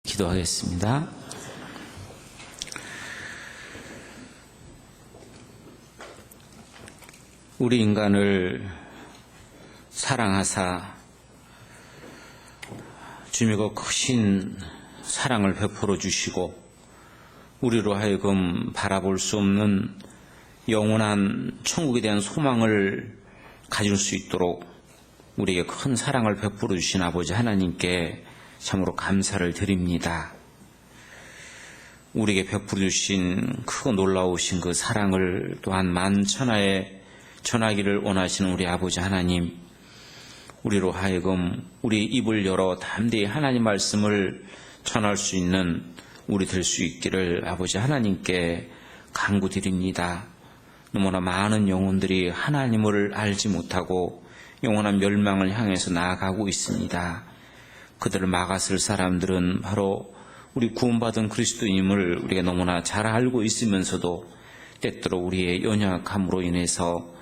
기도하겠습니다. 우리 인간을 사랑하사 주님의 크신 사랑을 베풀어 주시고 우리로 하여금 바라볼 수 없는 영원한 천국에 대한 소망을 가질 수 있도록 우리에게 큰 사랑을 베풀어 주신 아버지 하나님께 참으로 감사를 드립니다. 우리에게 베풀어 주신 크고 놀라우신 그 사랑을 또한 만천하에 전하기를 원하시는 우리 아버지 하나님, 우리로 하여금 우리 입을 열어 담대히 하나님 말씀을 전할 수 있는 우리 될 수 있기를 아버지 하나님께 간구드립니다. 너무나 많은 영혼들이 하나님을 알지 못하고 영원한 멸망을 향해서 나아가고 있습니다. 그들을 막았을 사람들은 바로 우리 구원받은 그리스도인임을 우리가 너무나 잘 알고 있으면서도 때때로 우리의 연약함으로 인해서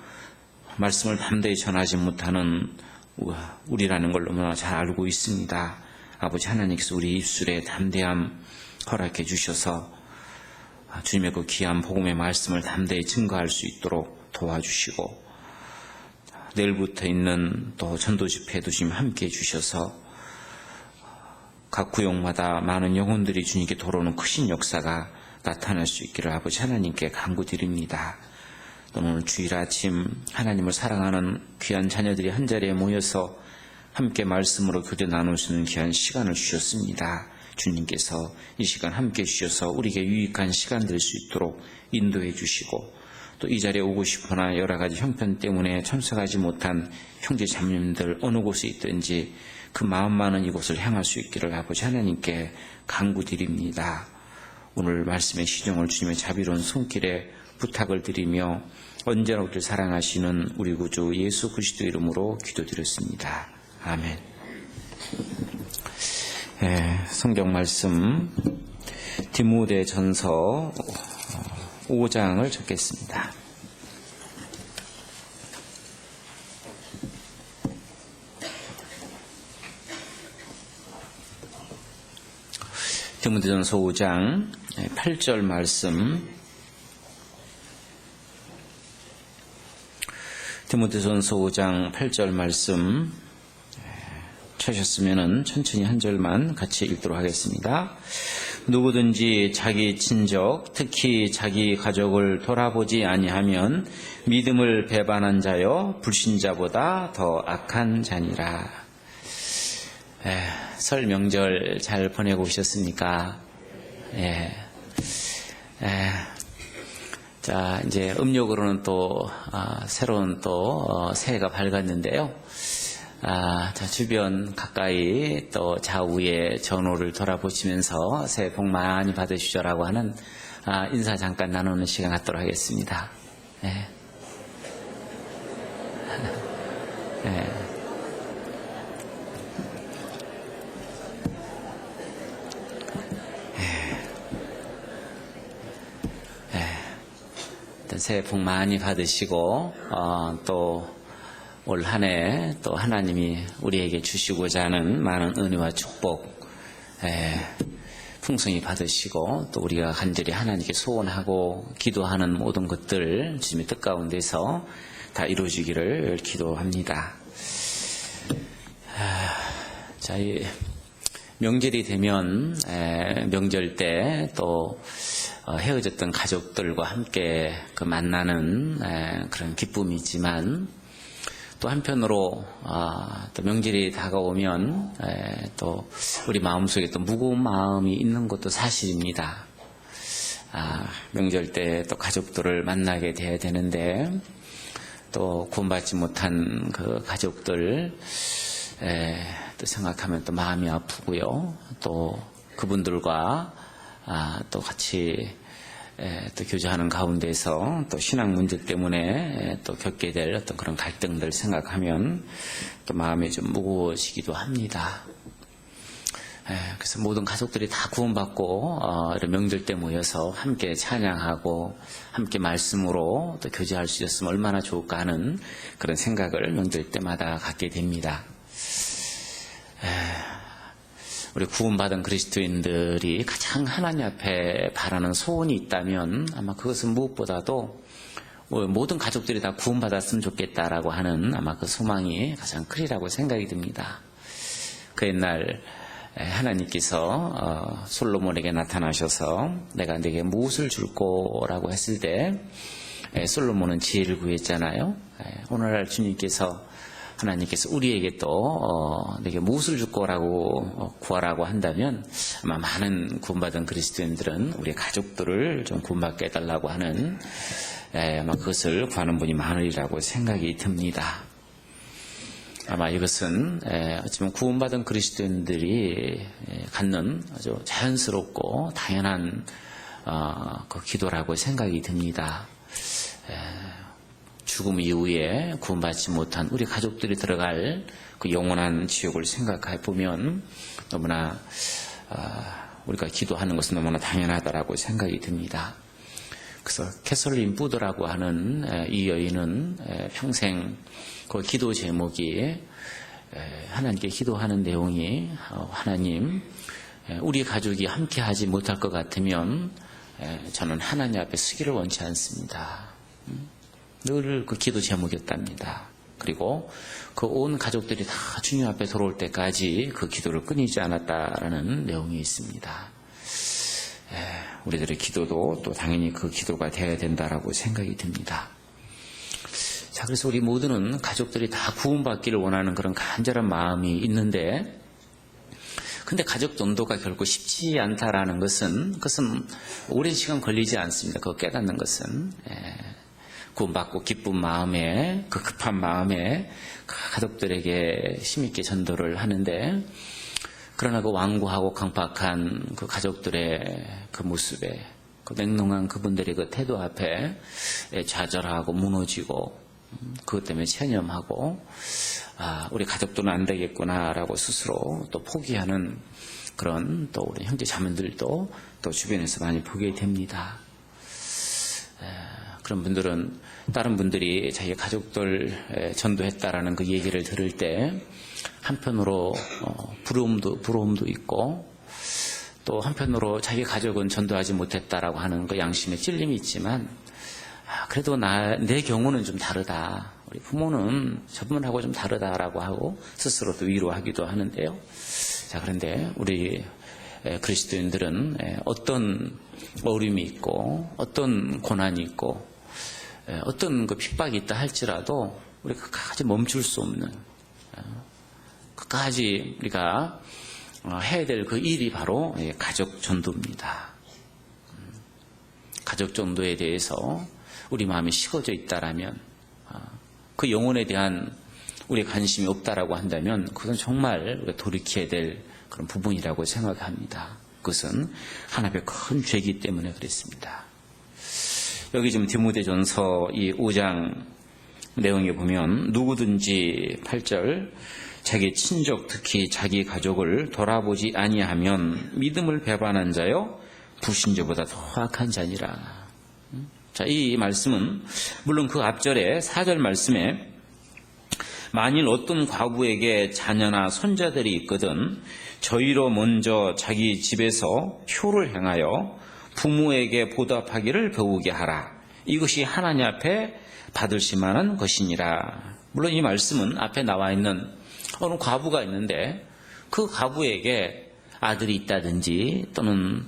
말씀을 담대히 전하지 못하는 우리라는 걸 너무나 잘 알고 있습니다. 아버지 하나님께서 우리 입술에 담대함 허락해 주셔서 주님의 그 귀한 복음의 말씀을 담대히 증거할 수 있도록 도와주시고, 내일부터 있는 또 전도 집회도 주님 함께 해주셔서 각 구역마다 많은 영혼들이 주님께 돌아오는 크신 역사가 나타날 수 있기를 아버지 하나님께 간구드립니다. 또 오늘 주일 아침 하나님을 사랑하는 귀한 자녀들이 한자리에 모여서 함께 말씀으로 교제 나누시는 귀한 시간을 주셨습니다. 주님께서 이 시간 함께 주셔서 우리에게 유익한 시간 될 수 있도록 인도해 주시고, 또 이 자리에 오고 싶으나 여러 가지 형편 때문에 참석하지 못한 형제 자매님들 어느 곳에 있든지 그 마음 많은 이곳을 향할 수 있기를 아버지 하나님께 간구드립니다. 오늘 말씀의 시정을 주님의 자비로운 손길에 부탁을 드리며 언제나 우리를 사랑하시는 우리 구주 예수 그리스도 이름으로 기도드렸습니다. 아멘. 성경 말씀 디모데전서 5장을 적겠습니다. 디모데전서 5장 8절 말씀, 디모데전서 5장 8절 말씀 찾으셨으면 천천히 한 절만 같이 읽도록 하겠습니다. 누구든지 자기 친족, 특히 자기 가족을 돌아보지 아니하면 믿음을 배반한 자여 불신자보다 더 악한 자니라. 설 명절 잘 보내고 오셨습니까? 자, 이제 음력으로는 또 새로운 또 새해가 밝았는데요. 자, 주변 가까이 또 좌우의 전호를 돌아보시면서 새해 복 많이 받으시죠라고 하는 인사 잠깐 나누는 시간 갖도록 하겠습니다. 새해 복 많이 받으시고 또 올 한 해 또 하나님이 우리에게 주시고자 하는 많은 은혜와 축복 풍성히 받으시고, 또 우리가 간절히 하나님께 소원하고 기도하는 모든 것들 주님의 뜻 가운데서 다 이루어지기를 기도합니다. 자, 이 명절이 되면 명절 때 또 헤어졌던 가족들과 함께 그 만나는 그런 기쁨이 있지만, 또 한편으로 또 명절이 다가오면 또 우리 마음속에 또 무거운 마음이 있는 것도 사실입니다. 명절 때 또 가족들을 만나게 돼야 되는데 또 구원받지 못한 그 가족들 또 생각하면 또 마음이 아프고요. 또 그분들과 또 같이 또 교제하는 가운데서 또 신앙 문제 때문에 또 겪게 될 어떤 그런 갈등들 생각하면 또 마음이 좀 무거워지기도 합니다. 그래서 모든 가족들이 다 구원받고 이런 명절 때 모여서 함께 찬양하고 함께 말씀으로 또 교제할 수 있었으면 얼마나 좋을까 하는 그런 생각을 명절 때마다 갖게 됩니다. 우리 구원받은 그리스도인들이 가장 하나님 앞에 바라는 소원이 있다면 아마 그것은 무엇보다도 모든 가족들이 다 구원받았으면 좋겠다라고 하는 아마 그 소망이 가장 크리라고 생각이 듭니다. 그 옛날 하나님께서 솔로몬에게 나타나셔서 내가 네게 무엇을 줄 거라고 했을 때 솔로몬은 지혜를 구했잖아요. 오늘날 주님께서 하나님께서 우리에게 또 내게 무엇을 줄 거라고 구하라고 한다면 아마 많은 구원받은 그리스도인들은 우리 가족들을 좀 구원받게 해달라고 하는 아마 그것을 구하는 분이 많으리라고 생각이 듭니다. 아마 이것은 어쩌면 구원받은 그리스도인들이 갖는 아주 자연스럽고 당연한 그 기도라고 생각이 듭니다. 죽음 이후에 구원받지 못한 우리 가족들이 들어갈 그 영원한 지옥을 생각해 보면 너무나 우리가 기도하는 것은 너무나 당연하다라고 생각이 듭니다. 그래서 캐설린 부드라고 하는 이 여인은 평생 그 기도 제목이 하나님께 기도하는 내용이 하나님 우리 가족이 함께 하지 못할 것 같으면 저는 하나님 앞에 서기를 원치 않습니다. 늘 그 기도 제목이었답니다. 그리고 그 온 가족들이 다 주님 앞에 들어올 때까지 그 기도를 끊이지 않았다라는 내용이 있습니다. 우리들의 기도도 또 당연히 그 기도가 되어야 된다라고 생각이 듭니다. 자, 그래서 우리 모두는 가족들이 다 구원받기를 원하는 그런 간절한 마음이 있는데, 근데 가족 전도가 결코 쉽지 않다라는 것은, 그것은 오랜 시간 걸리지 않습니다. 그거 깨닫는 것은. 구원받고 기쁜 마음에, 그 급한 마음에 가족들에게 힘있게 전도를 하는데, 그러나 그 완고하고 강팍한 그 가족들의 그 모습에, 그 맹롱한 그분들의 그 태도 앞에 좌절하고 무너지고, 그것 때문에 체념하고, 우리 가족들은 안 되겠구나라고 스스로 또 포기하는 그런 또 우리 형제 자매들도 또 주변에서 많이 보게 됩니다. 그런 분들은 다른 분들이 자기 가족들 전도했다라는 그 얘기를 들을 때 한편으로 부러움도 있고, 또 한편으로 자기 가족은 전도하지 못했다라고 하는 그 양심의 찔림이 있지만, 그래도 내 경우는 좀 다르다. 우리 부모는 저분하고 좀 다르다라고 하고 스스로 또 위로하기도 하는데요. 자, 그런데 우리 그리스도인들은 어떤 어려움이 있고, 어떤 고난이 있고, 어떤 그 핍박이 있다 할지라도 우리가 끝까지 멈출 수 없는, 끝까지 우리가 해야 될 그 일이 바로 가족 전도입니다. 가족 전도에 대해서 우리 마음이 식어져 있다라면, 그 영혼에 대한 우리의 관심이 없다라고 한다면 그것은 정말 우리가 돌이켜야 될 그런 부분이라고 생각합니다. 그것은 하나님의 큰 죄이기 때문에 그랬습니다. 여기 지금 디모데전서 이 5장 내용에 보면 누구든지 8절 자기 친족 특히 자기 가족을 돌아보지 아니하면 믿음을 배반한 자요 불신자보다 더 악한 자니라. 자, 이 말씀은 물론 그 앞절에 4절 말씀에 만일 어떤 과부에게 자녀나 손자들이 있거든 저희로 먼저 자기 집에서 효를 행하여 부모에게 보답하기를 배우게 하라. 이것이 하나님 앞에 받으실 만한 것이니라. 물론 이 말씀은 앞에 나와 있는 어느 과부가 있는데 그 과부에게 아들이 있다든지 또는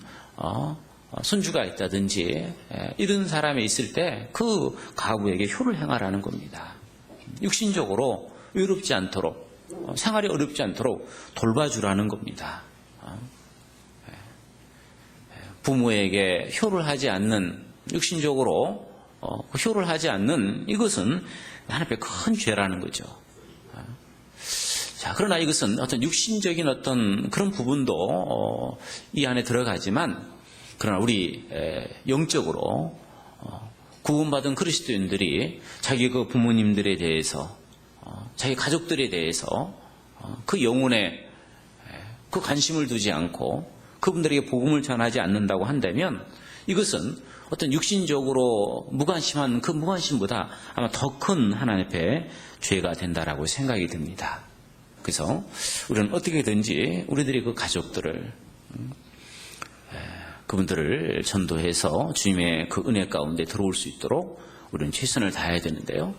손주가 있다든지 이런 사람이 있을 때 그 과부에게 효를 행하라는 겁니다. 육신적으로 외롭지 않도록, 생활이 어렵지 않도록 돌봐주라는 겁니다. 부모에게 효를 하지 않는, 육신적으로 효를 하지 않는 이것은 하나님의 큰 죄라는 거죠. 자, 그러나 이것은 어떤 육신적인 어떤 그런 부분도 이 안에 들어가지만, 그러나 우리 영적으로 구원받은 그리스도인들이 자기 그 부모님들에 대해서, 자기 가족들에 대해서 그 영혼에 그 관심을 두지 않고 그분들에게 복음을 전하지 않는다고 한다면 이것은 어떤 육신적으로 무관심한 그 무관심보다 아마 더 큰 하나님 앞에 죄가 된다라고 생각이 듭니다. 그래서 우리는 어떻게든지 우리들이 그 가족들을 그분들을 전도해서 주님의 그 은혜 가운데 들어올 수 있도록 우리는 최선을 다해야 되는데요.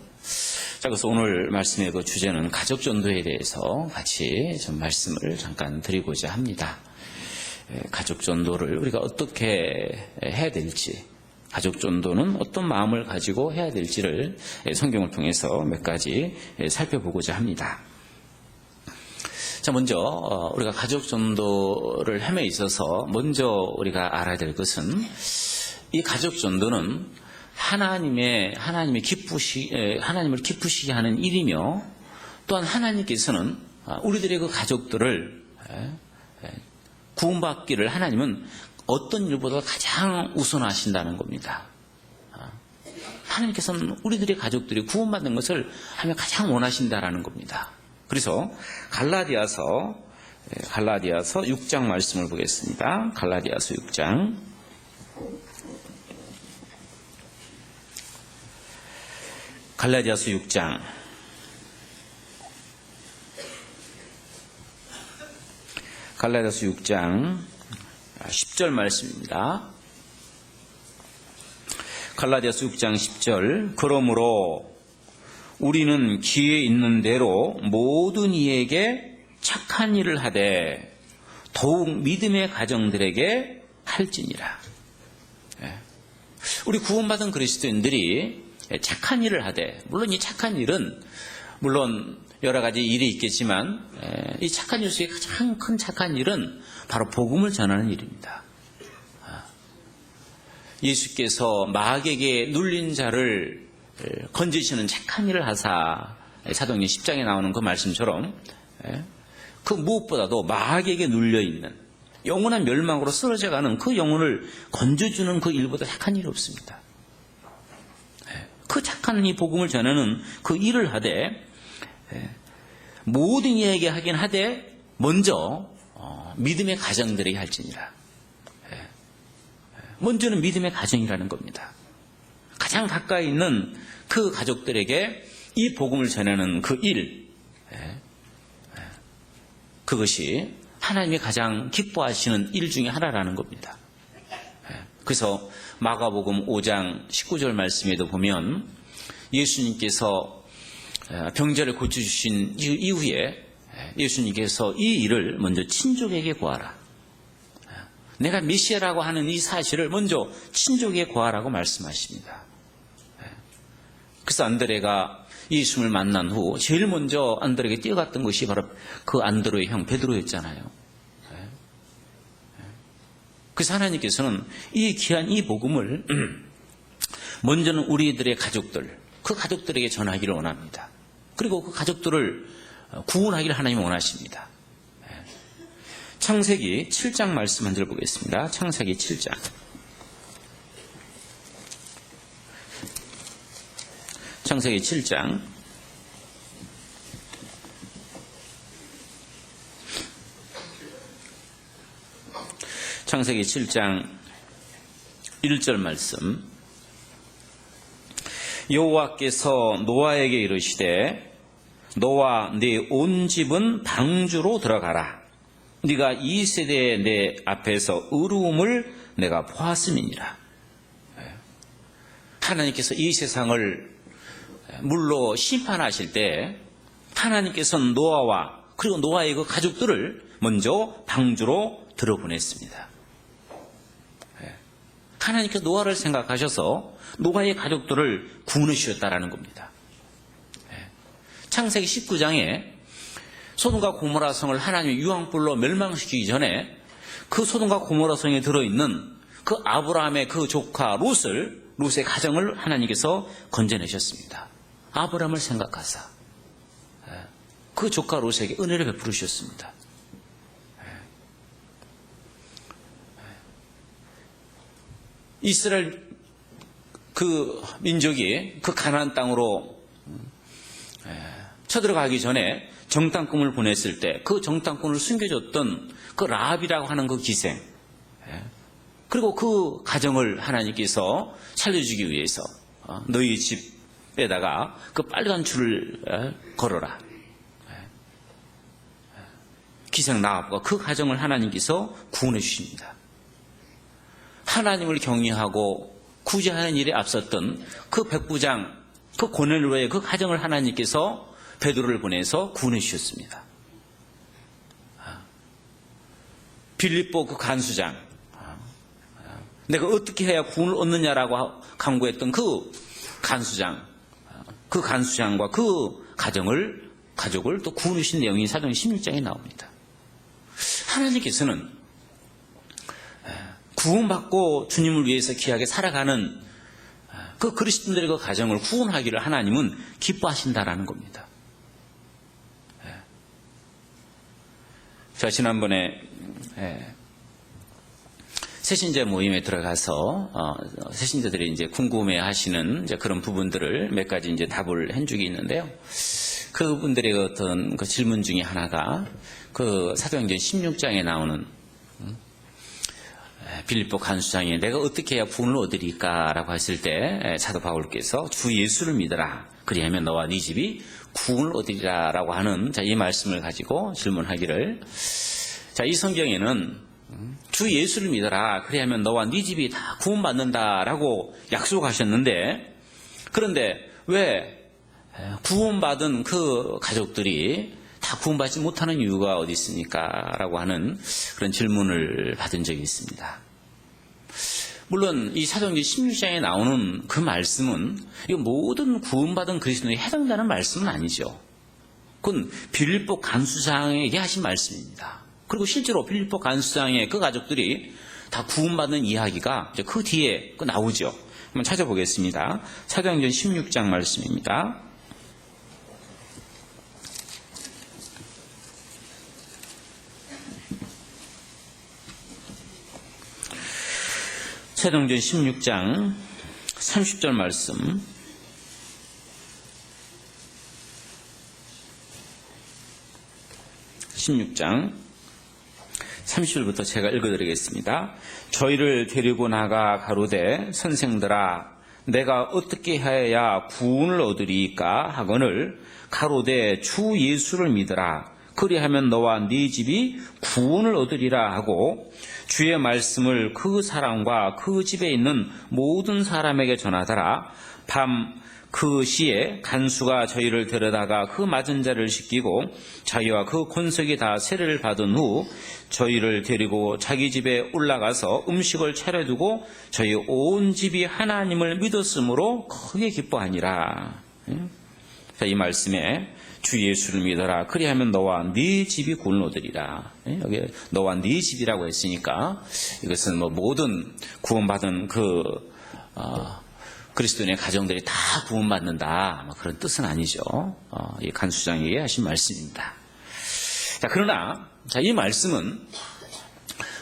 자, 그래서 오늘 말씀의 그 주제는 가족 전도에 대해서 같이 좀 말씀을 잠깐 드리고자 합니다. 가족 전도를 우리가 어떻게 해야 될지, 가족 전도는 어떤 마음을 가지고 해야 될지를 성경을 통해서 몇 가지 살펴보고자 합니다. 자, 먼저 우리가 가족 전도를 함에 있어서 먼저 우리가 알아야 될 것은 이 가족 전도는 하나님을 기쁘시게 하는 일이며, 또한 하나님께서는 우리들의 그 가족들을 구원받기를 하나님은 어떤 일보다 가장 우선하신다는 겁니다. 하나님께서는 우리들의 가족들이 구원받는 것을 하며 가장 원하신다라는 겁니다. 그래서 갈라디아서 6장 말씀을 보겠습니다. 갈라디아서 6장. 갈라디아서 6장 10절 말씀입니다. 갈라디아서 6장 10절. 그러므로 우리는 기회 있는 대로 모든 이에게 착한 일을 하되 더욱 믿음의 가정들에게 할지니라. 우리 구원받은 그리스도인들이 착한 일을 하되, 물론 이 착한 일은 물론 여러 가지 일이 있겠지만 이 착한 일 중에 가장 큰 착한 일은 바로 복음을 전하는 일입니다. 예수께서 마귀에게 눌린 자를 건지시는 착한 일을 하사, 사도행전 10장에 나오는 그 말씀처럼 그 무엇보다도 마귀에게 눌려있는 영원한 멸망으로 쓰러져가는 그 영혼을 건져주는 그 일보다 착한 일이 없습니다. 그 착한 이 복음을 전하는 그 일을 하되 모든 이에게 하긴 하되 먼저 믿음의 가정들에게 할지니라. 먼저는 믿음의 가정이라는 겁니다. 가장 가까이 있는 그 가족들에게 이 복음을 전하는 그 일, 그것이 하나님이 가장 기뻐하시는 일 중에 하나라는 겁니다. 그래서 마가복음 5장 19절 말씀에도 보면 예수님께서 병자를 고쳐주신 이후에 예수님께서 이 일을 먼저 친족에게 고하라. 내가 메시아라고 하는 이 사실을 먼저 친족에게 고하라고 말씀하십니다. 그래서 안드레가 예수님을 만난 후 제일 먼저 안드레에게 뛰어갔던 것이 바로 그 안드레의 형 베드로였잖아요. 그래서 하나님께서는 이 귀한 이 복음을 먼저는 우리들의 가족들, 그 가족들에게 전하기를 원합니다. 그리고 그 가족들을 구원하기를 하나님이 원하십니다. 창세기 7장 말씀 한 절 보겠습니다. 창세기 7장. 창세기 7장. 창세기 7장 1절 말씀. 여호와께서 노아에게 이르시되 너와 네 온 집은 방주로 들어가라. 네가 이 세대에 내 앞에서 의로움을 내가 보았음이니라. 하나님께서 이 세상을 물로 심판하실 때 하나님께서는 노아와 그리고 노아의 그 가족들을 먼저 방주로 들어보냈습니다. 하나님께서 노아를 생각하셔서 노아의 가족들을 구원해 주셨다라는 겁니다. 창세기 19장에 소돔과 고모라 성을 하나님의 유황불로 멸망시키기 전에 그 소돔과 고모라 성에 들어있는 그 아브라함의 그 조카 롯의 가정을 하나님께서 건져내셨습니다. 아브라함을 생각하사 그 조카 롯에게 은혜를 베푸셨습니다. 이스라엘 그 민족이 그 가나안 땅으로 쳐들어가기 전에 정탐꾼을 보냈을 때 그 정탐꾼을 숨겨줬던 그 라합이라고 하는 그 기생, 그리고 그 가정을 하나님께서 살려주기 위해서 너희 집에다가 그 빨간 줄을 걸어라. 기생 나합과 그 가정을 하나님께서 구원해 주십니다. 하나님을 경외하고 구제하는 일에 앞섰던 그 백부장, 그 고넬료의 그 가정을 하나님께서 베드로를 보내서 구원해 주셨습니다. 빌립보 그 간수장, 내가 어떻게 해야 구원을 얻느냐라고 간구했던 그 간수장과 그 가족을 또 구원해 주신 내용이 사도행 16장에 나옵니다. 하나님께서는 구원받고 주님을 위해서 귀하게 살아가는 그 그리스도인들의 그 가정을 구원하기를 하나님은 기뻐하신다라는 겁니다. 제가 지난번에 새신자 모임에 들어가서 새신자들이 이제 궁금해하시는 이제 그런 부분들을 몇 가지 이제 답을 한 적이 있는데요. 그분들의 어떤 그 질문 중에 하나가 그 사도행전 16장에 나오는 빌립보 간수장이 내가 어떻게 해야 구원을 얻으리까라고 했을 때 사도 바울께서 주 예수를 믿어라. 그리하면 너와 네 집이 구원을 얻으리라라고 하는 이 말씀을 가지고 질문하기를, 이 성경에는 주 예수를 믿어라. 그리하면 너와 네 집이 다 구원받는다라고 약속하셨는데, 그런데 왜 구원받은 그 가족들이 다 구원받지 못하는 이유가 어디 있습니까? 라고 하는 그런 질문을 받은 적이 있습니다. 물론 이 사도행전 16장에 나오는 그 말씀은 이거 모든 구원받은 그리스도인에 해당되는 말씀은 아니죠. 그건 빌립보 간수장에게 하신 말씀입니다. 그리고 실제로 빌립보 간수장의 그 가족들이 다 구원받는 이야기가 이제 그 뒤에 나오죠. 한번 찾아보겠습니다. 사도행전 16장 말씀입니다. 사도행전 16장 30절 말씀, 16장 30절부터 제가 읽어드리겠습니다. 저희를 데리고 나가 가로되 선생들아 내가 어떻게 하여야 구원을 얻으리까 하거늘 가로되 주 예수를 믿으라. 그리하면 너와 네 집이 구원을 얻으리라 하고 주의 말씀을 그 사람과 그 집에 있는 모든 사람에게 전하더라. 밤 그 시에 간수가 저희를 데려다가 그 맞은 자를 씻기고 자기와 그 권석이 다 세례를 받은 후 저희를 데리고 자기 집에 올라가서 음식을 차려두고 저희 온 집이 하나님을 믿었으므로 크게 기뻐하니라. 이 말씀에 주 예수를 믿어라. 그리하면 너와 네 집이 구원을 얻으리라. 여기 너와 네 집이라고 했으니까 이것은 뭐 모든 구원받은 그리스도인의 가정들이 다 구원받는다 그런 뜻은 아니죠. 이 간수장에게 하신 말씀입니다. 자, 그러나 이 말씀은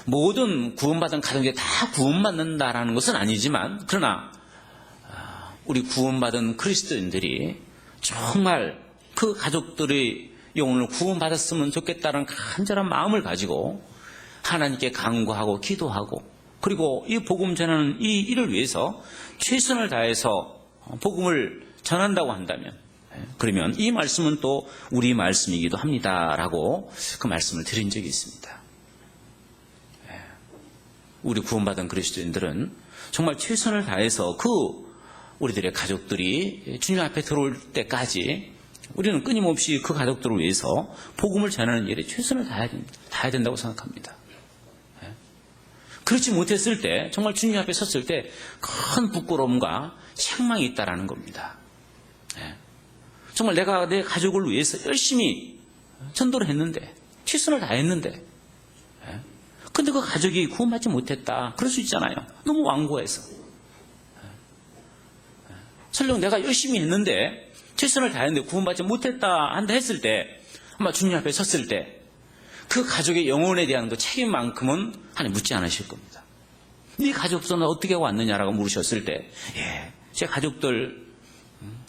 모든 구원받은 가정들이 다 구원받는다라는 것은 아니지만, 그러나 우리 구원받은 그리스도인들이 정말 그 가족들의 영혼을 구원받았으면 좋겠다는 간절한 마음을 가지고 하나님께 간구하고 기도하고, 그리고 이 복음 전하는 이 일을 위해서 최선을 다해서 복음을 전한다고 한다면, 그러면 이 말씀은 또 우리 말씀이기도 합니다라고 그 말씀을 드린 적이 있습니다. 우리 구원받은 그리스도인들은 정말 최선을 다해서 우리들의 가족들이 주님 앞에 들어올 때까지 우리는 끊임없이 그 가족들을 위해서 복음을 전하는 일에 최선을 다해야 된다고 생각합니다. 그렇지 못했을 때, 정말 주님 앞에 섰을 때 큰 부끄러움과 책망이 있다라는 겁니다. 정말 내가 내 가족을 위해서 열심히 전도를 했는데, 최선을 다했는데, 근데 그 가족이 구원받지 못했다. 그럴 수 있잖아요. 너무 완고해서. 설령 내가 열심히 했는데, 최선을 다했는데 구원받지 못했다 한다 했을 때, 아마 주님 앞에 섰을 때 그 가족의 영혼에 대한 그 책임만큼은 하나님 묻지 않으실 겁니다. 네 가족들은 어떻게 하고 왔느냐라고 물으셨을 때, 제 가족들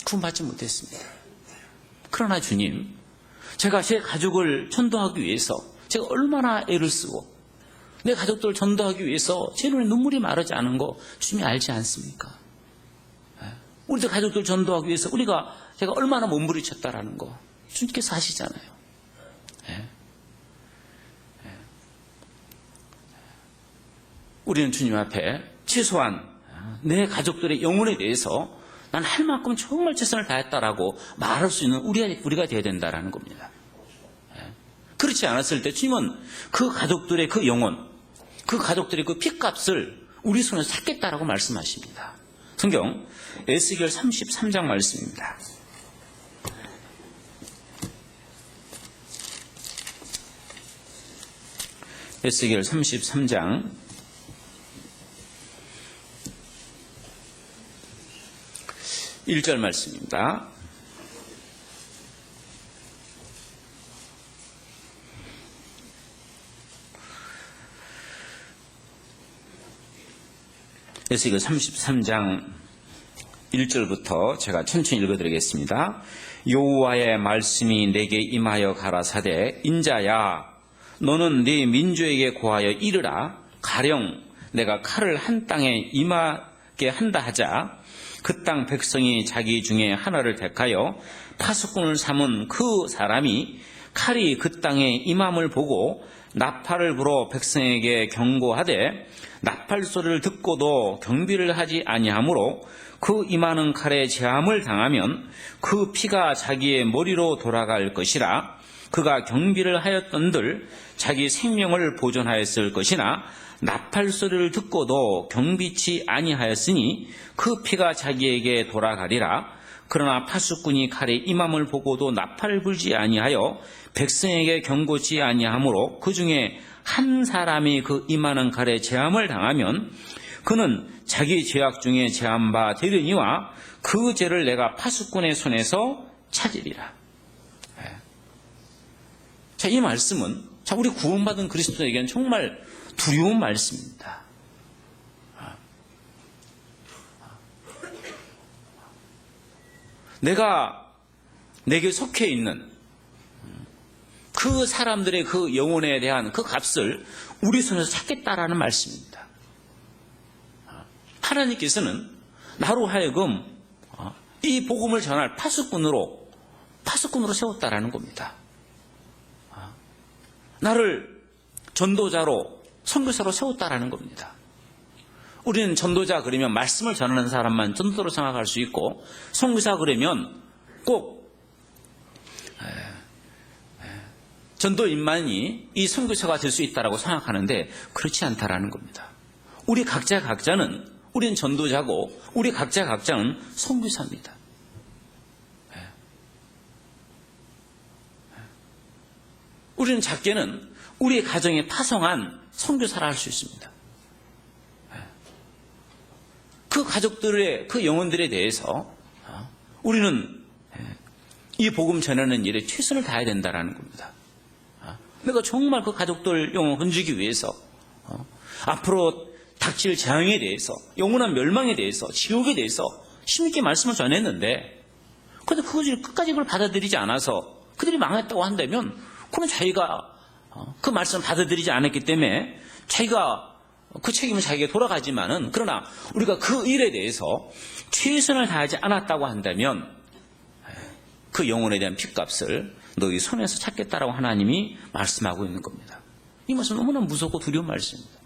구원받지 못했습니다. 그러나 주님, 제가 제 가족을 전도하기 위해서 제가 얼마나 애를 쓰고 내 가족들을 전도하기 위해서 제 눈에 눈물이 마르지 않은 거 주님이 알지 않습니까? 우리들 가족들 전도하기 위해서 제가 얼마나 몸부림쳤다라는 거 주님께서 아시잖아요. 우리는 주님 앞에 최소한 내 가족들의 영혼에 대해서 난 할 만큼 정말 최선을 다했다라고 말할 수 있는 우리가 되어야 된다라는 겁니다. 그렇지 않았을 때 주님은 그 가족들의 그 영혼, 그 가족들의 그 핏값을 우리 손에서 찾겠다라고 말씀하십니다. 성경 에스겔 33장 말씀입니다. 에스겔 33장 1절 말씀입니다. 에스겔 33장 1절부터 제가 천천히 읽어드리겠습니다. 여호와의 말씀이 내게 임하여 가라사대 인자야 너는 네 민족에게 고하여 이르라 가령 내가 칼을 한 땅에 임하게 한다 하자 그 땅 백성이 자기 중에 하나를 택하여 파수꾼을 삼은 그 사람이 칼이 그 땅에 임함을 보고 나팔을 불어 백성에게 경고하되 나팔 소리를 듣고도 경비를 하지 아니하므로 그 임하는 칼에 제함을 당하면 그 피가 자기의 머리로 돌아갈 것이라 그가 경비를 하였던들 자기 생명을 보존하였을 것이나 나팔 소리를 듣고도 경비치 아니하였으니 그 피가 자기에게 돌아가리라. 그러나 파수꾼이 칼에 임함을 보고도 나팔을 불지 아니하여 백성에게 경고치 아니하므로 그 중에 한 사람이 그 임하는 칼에 제함을 당하면 그는 자기 죄악 중에 제한 바 되려니와 그 죄를 내가 파수꾼의 손에서 찾으리라. 자, 이 말씀은 우리 구원받은 그리스도에게는 정말 두려운 말씀입니다. 내게 속해 있는 그 사람들의 그 영혼에 대한 그 값을 우리 손에서 찾겠다라는 말씀입니다. 하나님께서는 나로 하여금 이 복음을 전할 파수꾼으로 세웠다라는 겁니다. 나를 전도자로 선교사로 세웠다라는 겁니다. 우리는 전도자 그러면 말씀을 전하는 사람만 전도자로 생각할 수 있고 선교사 그러면 꼭 전도인만이 이 선교사가 될 수 있다라고 생각하는데 그렇지 않다라는 겁니다. 우리 각자는 우리는 전도자고 우리 각자는 선교사입니다. 우리는 작게는 우리의 가정에 파송한 선교사라 할 수 있습니다. 그 가족들의 그 영혼들에 대해서 우리는 이 복음 전하는 일에 최선을 다해야 된다는 겁니다. 내가 정말 그 가족들 영혼 건지기 위해서 앞으로 닥칠 재앙에 대해서 영원한 멸망에 대해서 지옥에 대해서 힘있게 말씀을 전했는데 그런데 그것을 끝까지 그걸 받아들이지 않아서 그들이 망했다고 한다면 그건 자기가 그 말씀을 받아들이지 않았기 때문에 자기가 그 책임은 자기에게 돌아가지만은 그러나 우리가 그 일에 대해서 최선을 다하지 않았다고 한다면 그 영혼에 대한 핏값을 너희 손에서 찾겠다라고 하나님이 말씀하고 있는 겁니다. 이 말씀은 너무나 무섭고 두려운 말씀입니다.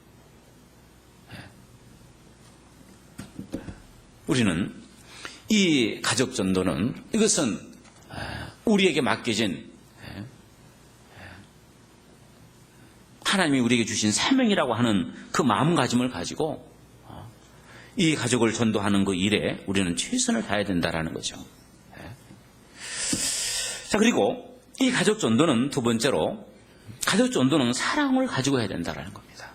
우리는 이 가족 전도는 이것은 우리에게 맡겨진 하나님이 우리에게 주신 사명이라고 하는 그 마음가짐을 가지고 이 가족을 전도하는 그 일에 우리는 최선을 다해야 된다는 거죠. 자, 그리고 이 가족 전도는 두 번째로 가족 전도는 사랑을 가지고 해야 된다는 겁니다.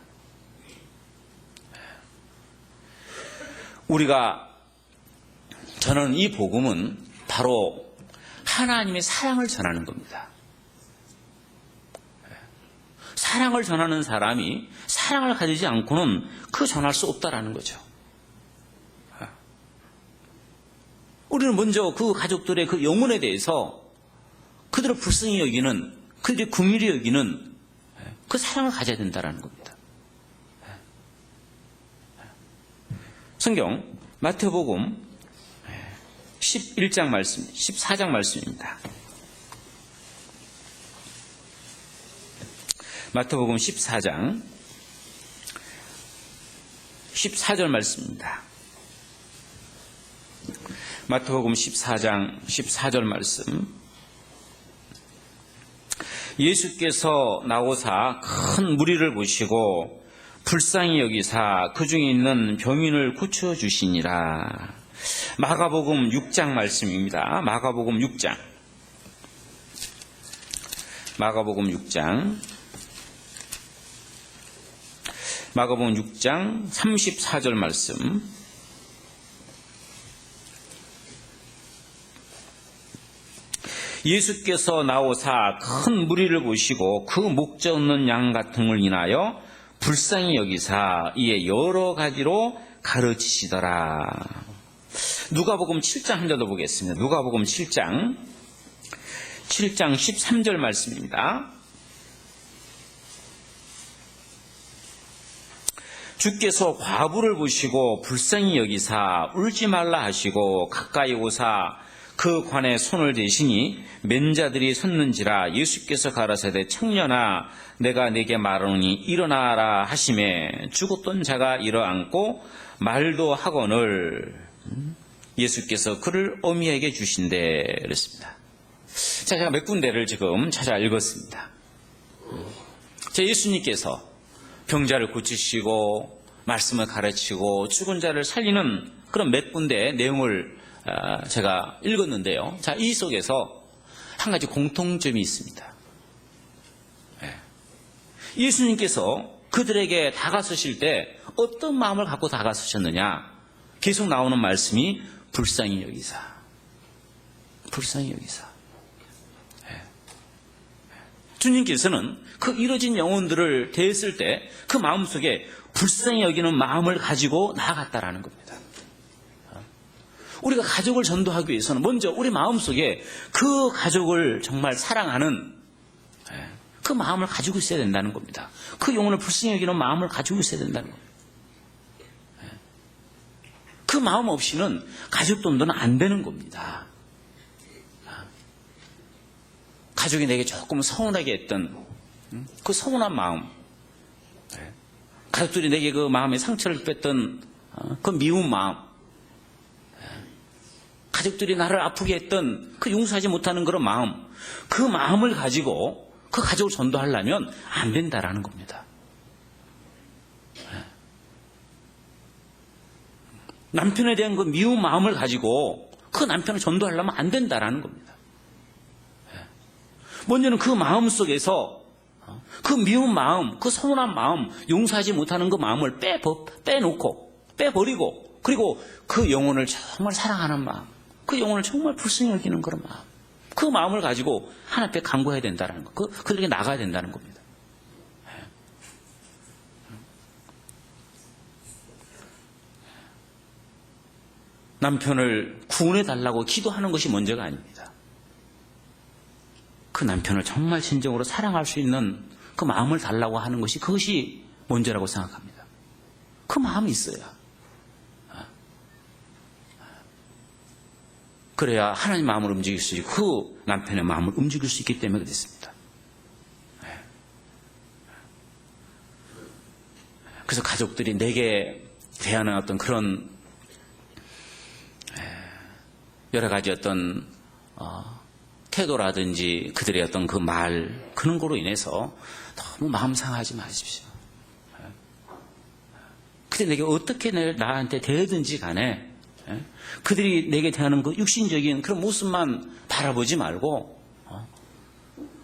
우리가 전하는 이 복음은 바로 하나님의 사랑을 전하는 겁니다. 사랑을 전하는 사람이 사랑을 가지지 않고는 그 전할 수 없다라는 거죠. 우리는 먼저 그 가족들의 그 영혼에 대해서 그들을 불쌍히 여기는, 그들이 긍휼히 여기는 그 사랑을 가져야 된다는 겁니다. 성경 마태복음 11장 말씀, 14장 말씀입니다. 마태복음 14장 14절 말씀입니다. 마태복음 14장 14절 말씀. 예수께서 나오사 큰 무리를 보시고 불쌍히 여기사 그 중에 있는 병인을 고쳐주시니라. 마가복음 6장 말씀입니다. 마가복음 6장 34절 말씀. 예수께서 나오사 큰 무리를 보시고 그 목자 없는 양 같음을 인하여 불쌍히 여기사 이에 여러 가지로 가르치시더라. 누가복음 7장 한 절 더 보겠습니다. 누가복음 7장 13절 말씀입니다. 주께서 과부를 보시고 불쌍히 여기사 울지 말라 하시고 가까이 오사 그 관에 손을 대시니 맨자들이 섰는지라. 예수께서 가라사대 청년아 내가 네게 말하노니 일어나라 하시매 죽었던 자가 일어앉고 말도 하거늘 예수께서 그를 어미에게 주신대 그랬습니다. 자, 제가 몇 군데를 지금 찾아 읽었습니다. 예수님께서 병자를 고치시고 말씀을 가르치고 죽은 자를 살리는 그런 몇 군데의 내용을 제가 읽었는데요. 자, 이 속에서 한 가지 공통점이 있습니다. 예수님께서 그들에게 다가서실 때 어떤 마음을 갖고 다가서셨느냐? 계속 나오는 말씀이 불쌍히 여기사. 불쌍히 여기사. 주님께서는 그 이뤄진 영혼들을 대했을 때 그 마음속에 불쌍히 여기는 마음을 가지고 나아갔다라는 겁니다. 우리가 가족을 전도하기 위해서는 먼저 우리 마음속에 그 가족을 정말 사랑하는 그 마음을 가지고 있어야 된다는 겁니다. 그 영혼을 불쌍히 여기는 마음을 가지고 있어야 된다는 겁니다. 그 마음 없이는 가족 전도는 안 되는 겁니다. 가족이 내게 조금 서운하게 했던 그 서운한 마음, 가족들이 내게 그 마음에 상처를 뺐던 그 미운 마음, 가족들이 나를 아프게 했던 그 용서하지 못하는 그런 마음, 그 마음을 가지고 그 가족을 전도하려면 안 된다라는 겁니다. 남편에 대한 그 미운 마음을 가지고 그 남편을 전도하려면 안 된다라는 겁니다. 먼저는 그 마음 속에서 그 미운 마음, 그 서운한 마음, 용서하지 못하는 그 마음을 빼버리고, 그리고 그 영혼을 정말 사랑하는 마음, 그 영혼을 정말 불쌍히 여기는 그런 마음, 그 마음을 가지고 하나님 앞에 간구해야 된다는 거, 그들에게 나가야 된다는 겁니다. 남편을 구원해달라고 기도하는 것이 먼저가 아닙니다. 그 남편을 정말 진정으로 사랑할 수 있는 그 마음을 달라고 하는 것이 그것이 먼저라고 생각합니다. 그 마음이 있어야. 그래야 하나님 마음을 움직일 수 있고 그 남편의 마음을 움직일 수 있기 때문에 그렇습니다. 그래서 가족들이 내게 대하는 어떤 그런 여러 가지 어떤 태도라든지 그들의 어떤 그 말, 그런 거로 인해서 너무 마음 상하지 마십시오. 그때 내게 어떻게 나한테 대하든지 간에 그들이 내게 대하는 그 육신적인 그런 모습만 바라보지 말고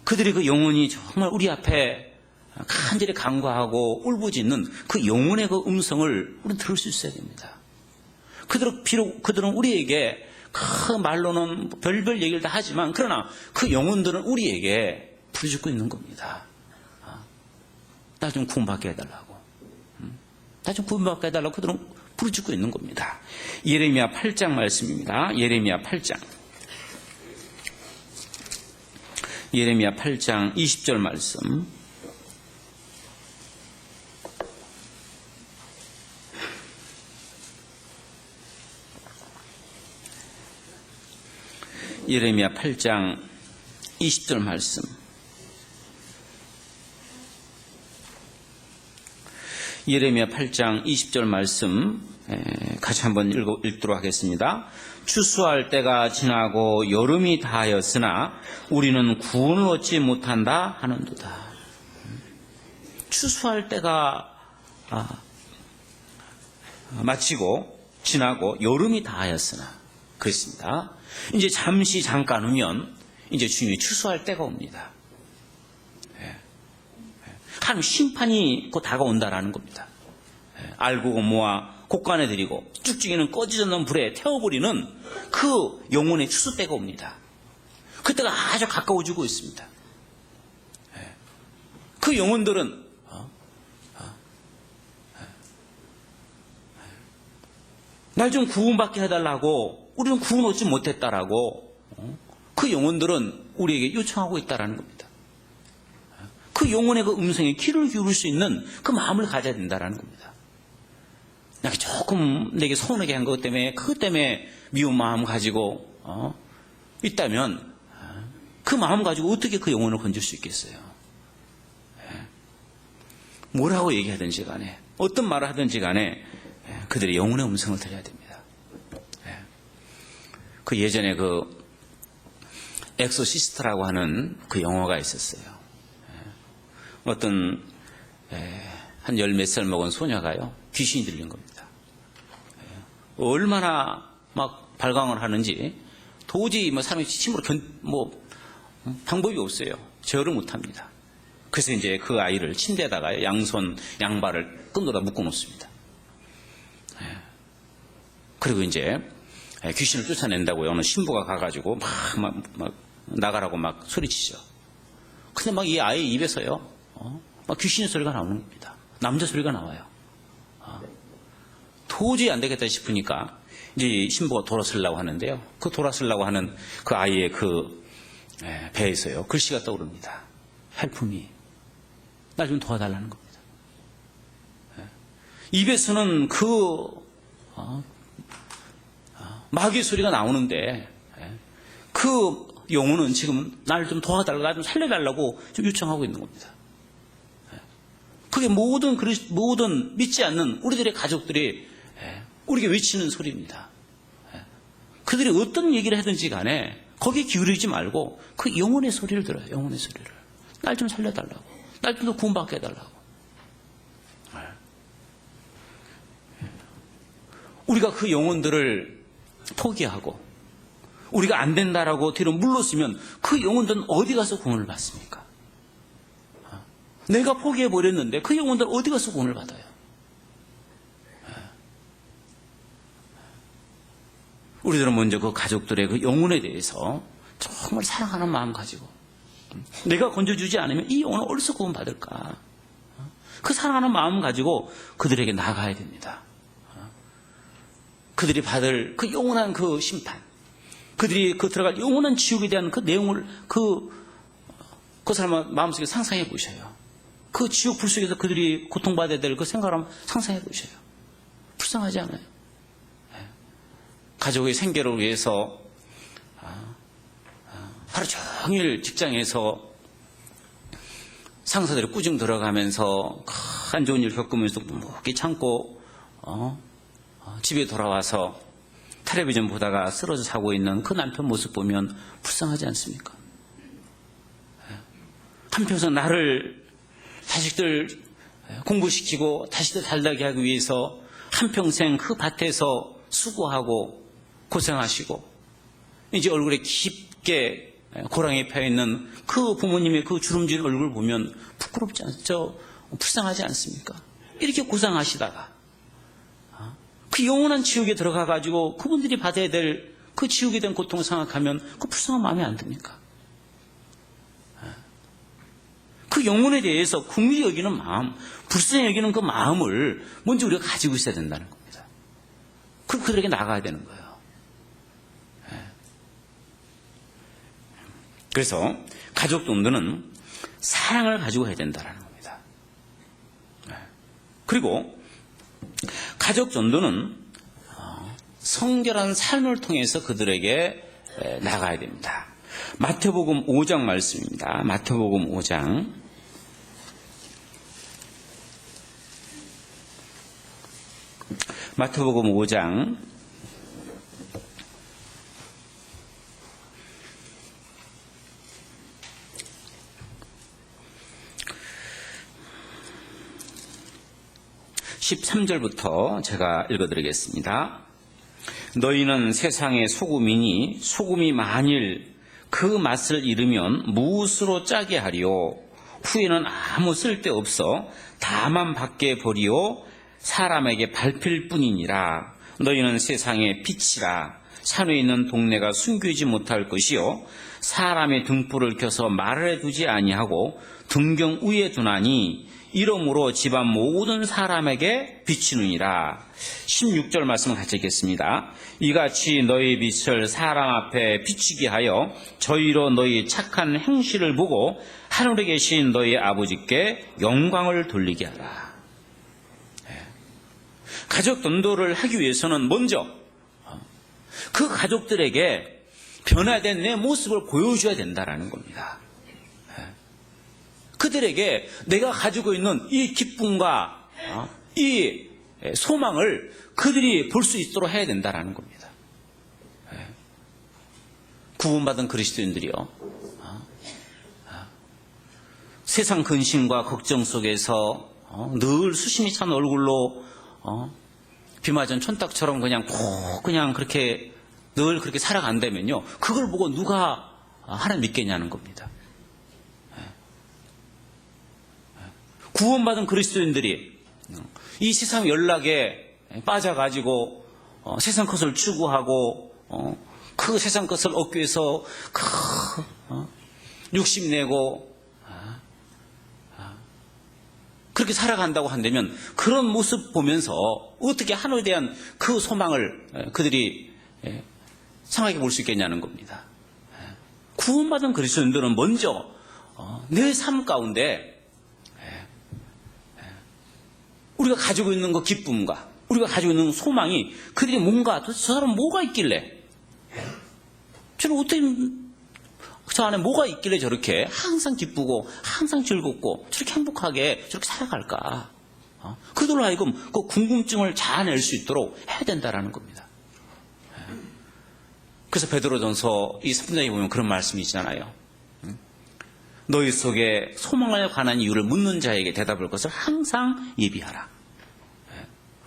그들이 그 영혼이 정말 우리 앞에 간절히 간구하고 울부짖는 그 영혼의 그 음성을 우리는 들을 수 있어야 됩니다. 비록 그들은 우리에게 그 말로는 별별 얘기를 다 하지만 그러나 그 영혼들은 우리에게 부르짖고 있는 겁니다. 나 좀 구원받게 해달라고. 나 좀 구원받게 해달라고 그들은 부르짖고 있는 겁니다. 예레미야 8장 말씀입니다. 예레미야 8장 20절 말씀. 예레미야 8장 20절 말씀. 예레미야 8장 20절 말씀 같이 한번 읽도록 하겠습니다. 추수할 때가 지나고 여름이 다하였으나 우리는 구원을 얻지 못한다 하는도다. 추수할 때가 마치고 지나고 여름이 다하였으나 그렇습니다. 이제 잠깐 후면 이제 주님이 추수할 때가 옵니다. 하나님 심판이 곧 다가온다라는 겁니다. 알고 모아 곡간에 들이고 쭉쭉이는 꺼지지 않는 불에 태워버리는 그 영혼의 추수 때가 옵니다. 그때가 아주 가까워지고 있습니다. 그 영혼들은 날 좀 구원받게 해달라고, 우리는 구원 얻지 못했다라고 그 영혼들은 우리에게 요청하고 있다라는 겁니다. 그 영혼의 그 음성에 귀를 기울일 수 있는 그 마음을 가져야 된다라는 겁니다. 내가 조금 내게 서운하게 한 것 때문에, 그것 때문에 미운 마음 가지고 있다면 그 마음 가지고 어떻게 그 영혼을 건질 수 있겠어요? 뭐라고 얘기하든지 간에, 어떤 말을 하든지 간에 그들의 영혼의 음성을 들어야 됩니다. 그 예전에 그 엑소시스트라고 하는 그 영화가 있었어요. 어떤 한 열 몇 살 먹은 소녀가요, 귀신이 들린 겁니다. 얼마나 막 발광을 하는지 도저히 사람이 힘으로 방법이 없어요. 제어를 못합니다. 그래서 이제 그 아이를 침대에다가 양손 양발을 끈으로 묶어 놓습니다. 그리고 이제 귀신을 쫓아낸다고요. 어느 신부가 가가지고 막 나가라고 막 소리치죠. 근데 막 이 아이 입에서요, 막 귀신의 소리가 나오는 겁니다. 남자 소리가 나와요. 도저히 안 되겠다 싶으니까 이제 신부가 돌아서려고 하는데요. 그 돌아서려고 하는 그 아이의 그 배에서요, 글씨가 떠오릅니다. Help me. 날 좀 도와달라는 겁니다. 입에서는 그 마귀의 소리가 나오는데 그 영혼은 지금 날 좀 도와달라고, 날 좀 살려달라고 좀 요청하고 있는 겁니다. 그게 모든 믿지 않는 우리들의 가족들이 우리에게 외치는 소리입니다. 그들이 어떤 얘기를 하든지 간에 거기에 기울이지 말고 그 영혼의 소리를 들어요. 영혼의 소리를. 날 좀 살려달라고, 날 좀 더 구원받게 해달라고. 우리가 그 영혼들을 포기하고 우리가 안 된다라고 뒤로 물러서면 그 영혼들은 어디 가서 구원을 받습니까? 내가 포기해버렸는데 그 영혼들은 어디 가서 구원을 받아요? 우리들은 먼저 그 가족들의 그 영혼에 대해서 정말 사랑하는 마음 가지고, 내가 건져주지 않으면 이 영혼은 어디서 구원받을까? 그 사랑하는 마음 가지고 그들에게 나가야 됩니다. 그들이 받을 그 영원한 그 심판, 그들이 그 들어갈 영원한 지옥에 대한 그 내용을 그 사람 마음속에 상상해 보셔요. 그 지옥 불 속에서 그들이 고통받아야 될 그 생각을 한번 상상해 보셔요. 불쌍하지 않아요? 가족의 생계를 위해서 하루 종일 직장에서 상사들이 꾸중 들어가면서 안 좋은 일 겪으면서 묵묵히 참고 집에 돌아와서 텔레비전 보다가 쓰러져 자고 있는 그 남편 모습 보면 불쌍하지 않습니까? 한평생 나를 자식들 공부시키고 자식들 잘나게 하기 위해서 한평생 그 밭에서 수고하고 고생하시고 이제 얼굴에 깊게 고랑이 펴있는 그 부모님의 그 주름진 얼굴 보면 부끄럽지 않죠? 불쌍하지 않습니까? 이렇게 고생하시다가 그 영원한 지옥에 들어가가지고 그분들이 받아야 될 그 지옥에 대한 고통을 생각하면 그 불쌍한 마음이 안 듭니까? 그 영혼에 대해서 긍휼히 여기는 마음, 불쌍히 여기는 그 마음을 먼저 우리가 가지고 있어야 된다는 겁니다. 그리고 그들에게 나가야 되는 거예요. 그래서 가족 정도는 사랑을 가지고 해야 된다는 겁니다. 그리고 가족 전도는 성결한 삶을 통해서 그들에게 나가야 됩니다. 마태복음 5장 말씀입니다. 마태복음 5장 마태복음 5장 13절부터 제가 읽어드리겠습니다. 너희는 세상의 소금이니 소금이 만일 그 맛을 잃으면 무엇으로 짜게 하리요? 후에는 아무 쓸데없어 다만 밖에 버리요 사람에게 밟힐 뿐이니라. 너희는 세상의 빛이라. 산에 있는 동네가 숨기지 못할 것이요 사람의 등불을 켜서 말을 두지 아니하고 등경 위에 두나니 이러므로 집안 모든 사람에게 비치느니라. 16절 말씀 같이 읽겠습니다. 이같이 너희 빛을 사람 앞에 비치게 하여 저희로 너희 착한 행실을 보고 하늘에 계신 너희 아버지께 영광을 돌리게 하라. 가족 전도를 하기 위해서는 먼저 그 가족들에게 변화된 내 모습을 보여줘야 된다는 겁니다. 그들에게 내가 가지고 있는 이 기쁨과 이 소망을 그들이 볼 수 있도록 해야 된다는 겁니다. 구원받은 그리스도인들이요, 세상 근심과 걱정 속에서 늘 수심이 찬 얼굴로 비 맞은 촌딱처럼 그냥 그렇게 늘 그렇게 살아간다면요, 그걸 보고 누가 하나님 믿겠냐는 겁니다. 구원받은 그리스도인들이 이 세상 연락에 빠져가지고 세상 것을 추구하고 그 세상 것을 얻기 위해서 욕심내고 그렇게 살아간다고 한다면 그런 모습 보면서 어떻게 하나님에 대한 그 소망을 그들이 상하게 볼 수 있겠냐는 겁니다. 구원받은 그리스도인들은 먼저 내 삶 가운데 우리가 가지고 있는 그 기쁨과 우리가 가지고 있는 소망이 그들이 뭔가 저 사람 뭐가 있길래 저는 어떻게 저 안에 뭐가 있길래 저렇게 항상 기쁘고 항상 즐겁고 저렇게 행복하게 저렇게 살아갈까? 그들로 하여금 그 궁금증을 자아낼 수 있도록 해야 된다라는 겁니다. 그래서 베드로전서 이 3장에 보면 그런 말씀이 있잖아요. 너희 속에 소망에 관한 이유를 묻는 자에게 대답할 것을 항상 예비하라.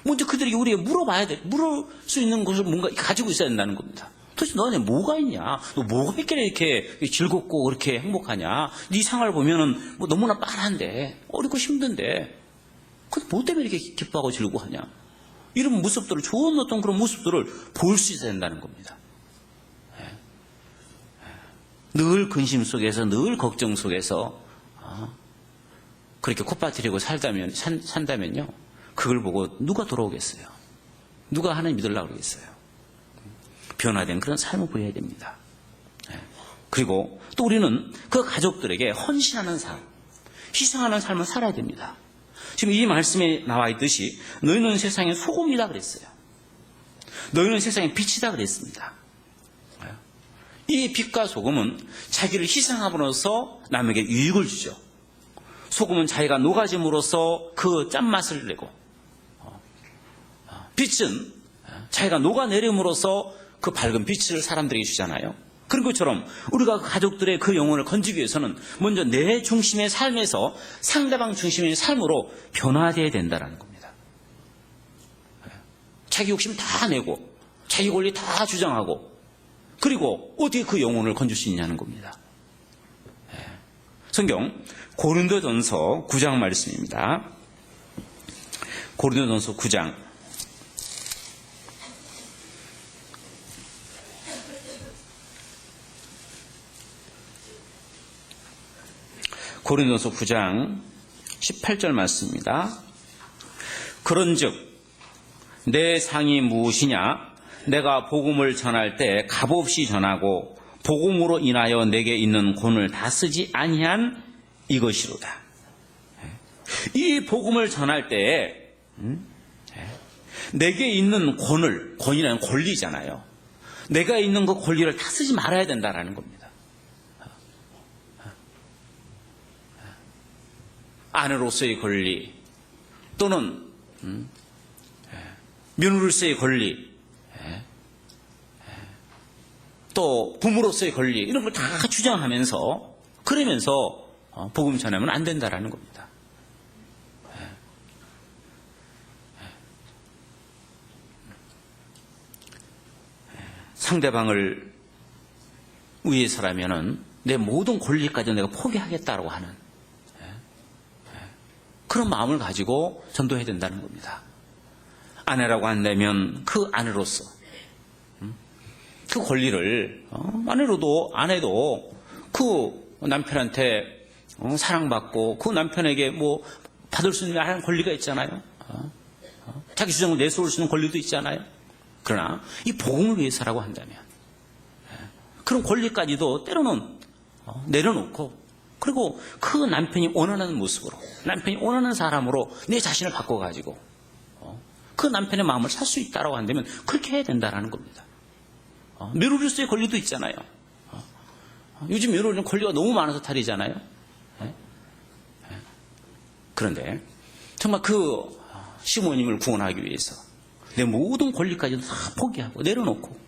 먼저 그들에게 우리가 물어봐야 돼. 물을 수 있는 것을 뭔가 가지고 있어야 된다는 겁니다. 도대체 너 안에 뭐가 있냐? 너 뭐가 있길래 이렇게 즐겁고 그렇게 행복하냐? 네 생활 보면은 뭐 너무나 빤한데, 어렵고 힘든데, 근데 뭐 때문에 이렇게 기뻐하고 즐거워하냐? 이런 모습들을, 좋은 어떤 그런 모습들을 볼 수 있어야 된다는 겁니다. 늘 근심 속에서, 늘 걱정 속에서 그렇게 콧바트리고 산다면요, 그걸 보고 누가 돌아오겠어요? 누가 하나님 믿으려고 그러겠어요? 변화된 그런 삶을 보여야 됩니다. 그리고 또 우리는 그 가족들에게 헌신하는 삶, 희생하는 삶을 살아야 됩니다. 지금 이 말씀에 나와 있듯이 너희는 세상의 소금이다 그랬어요. 너희는 세상의 빛이다 그랬습니다. 이 빛과 소금은 자기를 희생함으로써 남에게 유익을 주죠. 소금은 자기가 녹아짐으로써 그 짠맛을 내고, 빛은 자기가 녹아내림으로써 그 밝은 빛을 사람들에게 주잖아요. 그런 것처럼 우리가 가족들의 그 영혼을 건지기 위해서는 먼저 내 중심의 삶에서 상대방 중심의 삶으로 변화되어야 된다는 겁니다. 자기 욕심 다 내고 자기 권리 다 주장하고, 그리고 어떻게 그 영혼을 건질 수 있냐는 겁니다. 성경 고린도전서 9장 말씀입니다. 고린도전서 9장 고린도전서 9장 18절 말씀입니다. 그런즉 내 상이 무엇이냐? 내가 복음을 전할 때 값없이 전하고 복음으로 인하여 내게 있는 권을 다 쓰지 아니한 이것이로다. 이 복음을 전할 때 내게 있는 권이라는 권리잖아요. 내가 있는 그 권리를 다 쓰지 말아야 된다는 겁니다. 아내로서의 권리 또는 며느리로서의 권리, 또 부모로서의 권리, 이런 걸 다 주장하면서, 그러면서 복음 전하면 안 된다라는 겁니다. 상대방을 위해서라면은 내 모든 권리까지 내가 포기하겠다라고 하는 그런 마음을 가지고 전도해야 된다는 겁니다. 아내라고 한다면 그 아내로서 그 권리를 아내도 그 남편한테 사랑받고 그 남편에게 뭐 받을 수 있는 권리가 있잖아요. 자기 주장을 내세울 수 있는 권리도 있잖아요. 그러나 이 복음을 위해서라고 한다면 그런 권리까지도 때로는 내려놓고, 그리고 그 남편이 원하는 모습으로, 남편이 원하는 사람으로 내 자신을 바꿔가지고 그 남편의 마음을 살 수 있다고 한다면 그렇게 해야 된다는 겁니다. 며느리로서의 권리도 있잖아요. 요즘 며느리는 권리가 너무 많아서 탈이잖아요. 그런데 정말 그 시모님을 구원하기 위해서 내 모든 권리까지도 다 포기하고 내려놓고,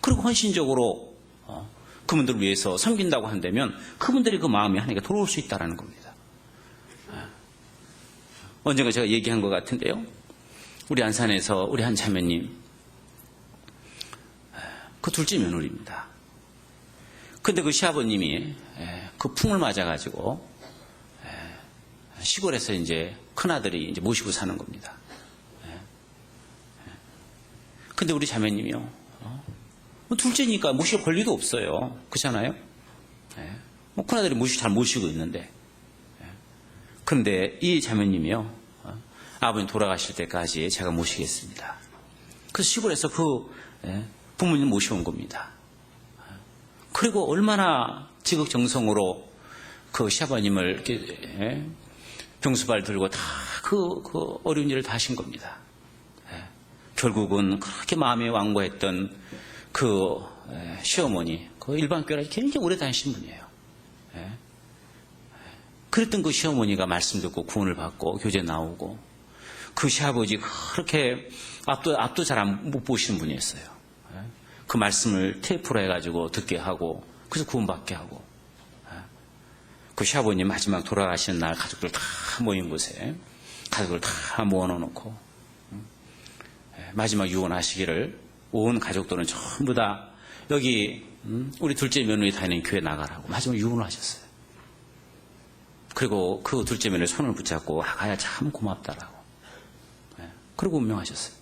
그리고 헌신적으로 그분들을 위해서 섬긴다고 한다면 그분들이 그 마음이 하나님께 돌아올 수 있다는 겁니다. 언젠가 제가 얘기한 것 같은데요. 우리 안산에서 우리 한 자매님, 그 둘째 며느리입니다. 근데 그 시아버님이 그 풍을 맞아가지고 시골에서 이제 큰아들이 이제 모시고 사는 겁니다. 근데 우리 자매님이요, 둘째니까 모실 권리도 없어요. 그렇잖아요? 큰아들이 잘 모시고 있는데. 그런데 이 자매님이요, 아버님 돌아가실 때까지 제가 모시겠습니다. 그래서 시골에서 그 부모님 모셔온 겁니다. 그리고 얼마나 지극정성으로 그 시아버님을 이렇게 병수발 들고 다 그 어려운 일을 다 하신 겁니다. 결국은 그렇게 마음에 완고했던 그 시어머니, 그 일반교회를 굉장히 오래 다니신 분이에요. 그랬던 그 시어머니가 말씀 듣고 구원을 받고 교제 나오고, 그 시아버지 그렇게 앞도 잘 못 보시는 분이었어요. 그 말씀을 테이프로 해가지고 듣게 하고, 그래서 구원받게 하고, 그 시아버님 마지막 돌아가시는 날 가족들 다 모인 곳에 가족을 다 모아놓고 마지막 유언하시기를 온 가족들은 전부 다 여기 우리 둘째 며느리 다니는 교회 나가라고 마지막 유언을 하셨어요. 그리고 그 둘째 며느리 손을 붙잡고 가야 참 고맙다라고. 그리고 운명하셨어요.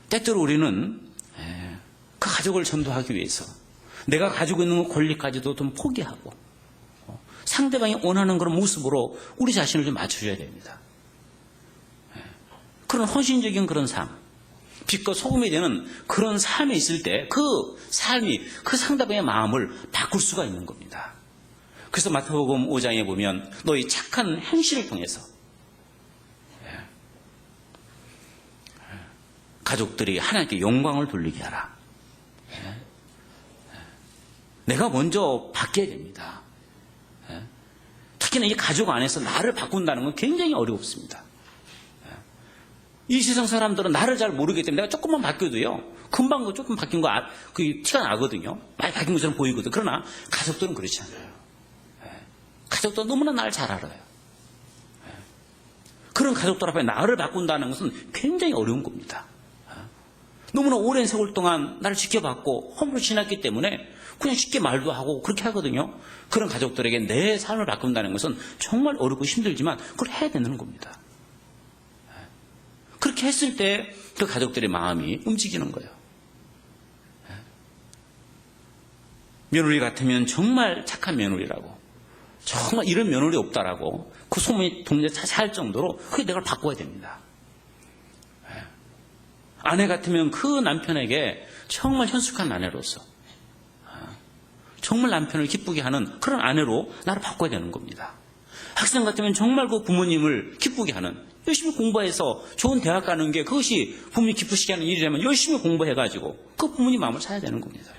때때로 우리는 그 가족을 전도하기 위해서 내가 가지고 있는 권리까지도 좀 포기하고 상대방이 원하는 그런 모습으로 우리 자신을 좀 맞춰줘야 됩니다. 그런 헌신적인 그런 삶, 빛과 소금이 되는 그런 삶이 있을 때 그 삶이 그 상대방의 마음을 바꿀 수가 있는 겁니다. 그래서 마태복음 5장에 보면 너희 착한 행실을 통해서 가족들이 하나님께 영광을 돌리게 하라. 내가 먼저 바뀌어야 됩니다. 특히나 이 가족 안에서 나를 바꾼다는 건 굉장히 어렵습니다. 이 세상 사람들은 나를 잘 모르기 때문에 내가 조금만 바뀌어도요, 금방 조금 바뀐 거 그 티가 나거든요. 많이 바뀐 것처럼 보이거든. 그러나 가족들은 그렇지 않아요. 가족들은 너무나 나를 잘 알아요. 그런 가족들 앞에 나를 바꾼다는 것은 굉장히 어려운 겁니다. 너무나 오랜 세월 동안 나를 지켜봤고 허물을 지났기 때문에 그냥 쉽게 말도 하고 그렇게 하거든요. 그런 가족들에게 내 삶을 바꾼다는 것은 정말 어렵고 힘들지만 그걸 해야 되는 겁니다. 그렇게 했을 때 그 가족들의 마음이 움직이는 거예요. 며느리 같으면 정말 착한 며느리라고, 정말 이런 며느리 없다라고 그 소문이 동네 자자할 정도로 그게 내가 바꿔야 됩니다. 아내 같으면 그 남편에게 정말 현숙한 아내로서 정말 남편을 기쁘게 하는 그런 아내로 나를 바꿔야 되는 겁니다. 학생 같으면 정말 그 부모님을 기쁘게 하는, 열심히 공부해서 좋은 대학 가는 게 그것이 부모님 기쁘시게 하는 일이라면 열심히 공부해가지고 그 부모님 마음을 사야 되는 겁니다.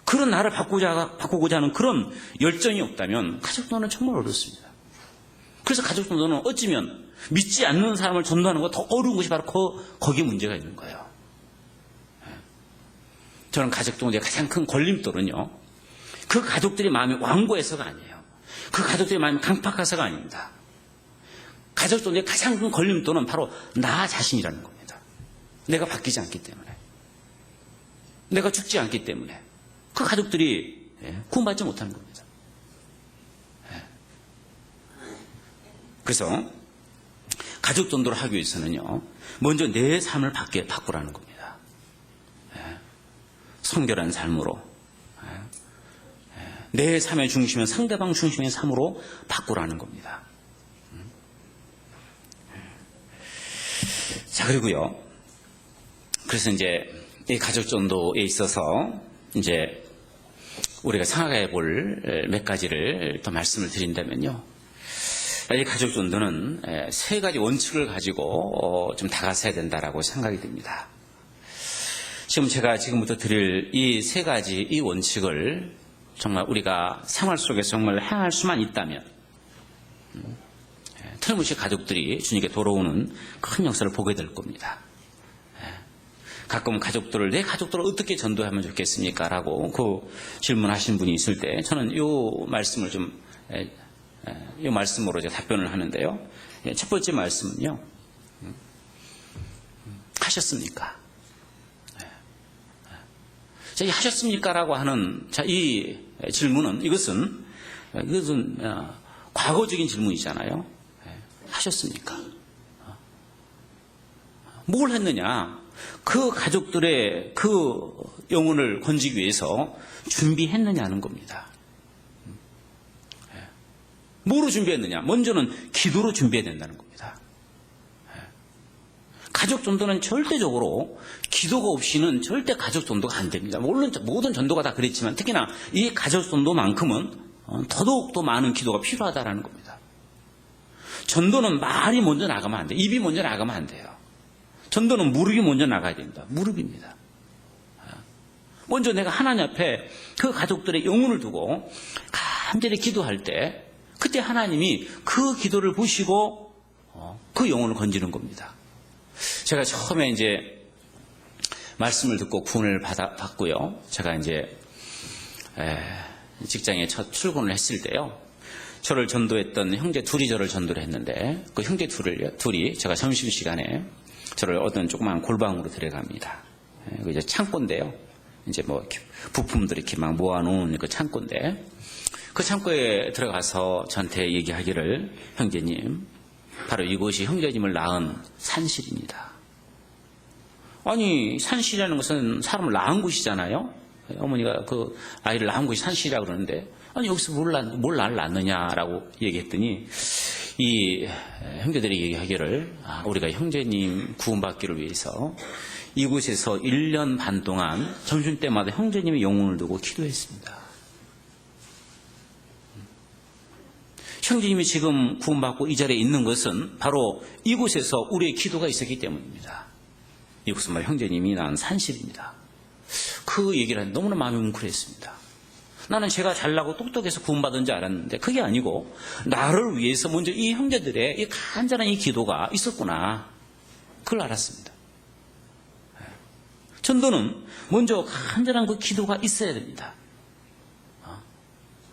그런 나를 바꾸고자 하는 그런 열정이 없다면 가족도는 정말 어렵습니다. 그래서 가족 전도는 어찌면 믿지 않는 사람을 전도하는 거 더 어려운 것이 바로 거기에 문제가 있는 거예요. 저는 가족 전도의 가장 큰 걸림돌은요, 그 가족들의 마음이 완고해서가 아니에요. 그 가족들의 마음이 강팍해서가 아닙니다. 가족 전도의 가장 큰 걸림돌은 바로 나 자신이라는 겁니다. 내가 바뀌지 않기 때문에, 내가 죽지 않기 때문에 그 가족들이 구원받지 못하는 겁니다. 그래서 가족 전도를 하기 위해서는요, 먼저 내 삶을 바꾸라는 겁니다. 성결한 삶으로, 내 삶의 중심은 상대방 중심의 삶으로 바꾸라는 겁니다. 자, 그리고요, 그래서 이제 이 가족 전도에 있어서 이제 우리가 생각해 볼 몇 가지를 더 말씀을 드린다면요, 이 가족 전도는 세 가지 원칙을 가지고 좀 다가서야 된다라고 생각이 듭니다. 지금 제가 지금부터 드릴 이 세 가지 이 원칙을 정말 우리가 생활 속에서 정말 행할 수만 있다면 틀림없이 가족들이 주님께 돌아오는 큰 역사를 보게 될 겁니다. 가끔 내 가족들을 어떻게 전도하면 좋겠습니까? 라고 그 질문하신 분이 있을 때 저는 이 말씀으로 제가 답변을 하는데요. 첫 번째 말씀은요, 하셨습니까? 이 하셨습니까? 라고 하는 이 질문은 이것은 과거적인 질문이잖아요. 하셨습니까? 뭘 했느냐? 그 가족들의 그 영혼을 건지기 위해서 준비했느냐는 겁니다. 뭐로 준비했느냐? 먼저는 기도로 준비해야 된다는 겁니다. 가족 전도는 절대적으로 기도가 없이는 절대 가족 전도가 안 됩니다. 물론 모든 전도가 다 그랬지만 특히나 이 가족 전도만큼은 더더욱 많은 기도가 필요하다는 겁니다. 전도는 말이 먼저 나가면 안 돼요. 입이 먼저 나가면 안 돼요. 전도는 무릎이 먼저 나가야 됩니다. 무릎입니다. 먼저 내가 하나님 앞에 그 가족들의 영혼을 두고 간절히 기도할 때 그때 하나님이 그 기도를 보시고 그 영혼을 건지는 겁니다. 제가 처음에 이제 말씀을 듣고 구원을 받고요. 제가 이제 직장에 첫 출근을 했을 때요, 저를 전도했던 형제 둘이 저를 전도를 했는데 그 형제 둘이 제가 점심시간에 저를 어떤 조그만 골방으로 데려갑니다. 이제 창고인데요. 이제 뭐 부품들 이렇게 막 모아놓은 그 창고인데 그 창고에 들어가서 저한테 얘기하기를, 형제님, 바로 이곳이 형제님을 낳은 산실입니다. 아니, 산실이라는 것은 사람을 낳은 곳이잖아요. 어머니가 그 아이를 낳은 곳이 산실이라고 그러는데, 아니, 여기서 뭘 나를 낳느냐라고 얘기했더니 이 형제들이 얘기하기를, 우리가 형제님 구원받기를 위해서 이곳에서 1년 반 동안 점심때마다 형제님의 영혼을 두고 기도했습니다. 형제님이 지금 구원받고 이 자리에 있는 것은 바로 이곳에서 우리의 기도가 있었기 때문입니다. 이곳은 바로 형제님이 낳은 산실입니다. 그 얘기를 하는데 너무나 마음이 뭉클했습니다. 나는 제가 잘나고 똑똑해서 구원받은 줄 알았는데 그게 아니고 나를 위해서 먼저 이 형제들의 이 간절한 이 기도가 있었구나, 그걸 알았습니다. 전도는 먼저 간절한 그 기도가 있어야 됩니다.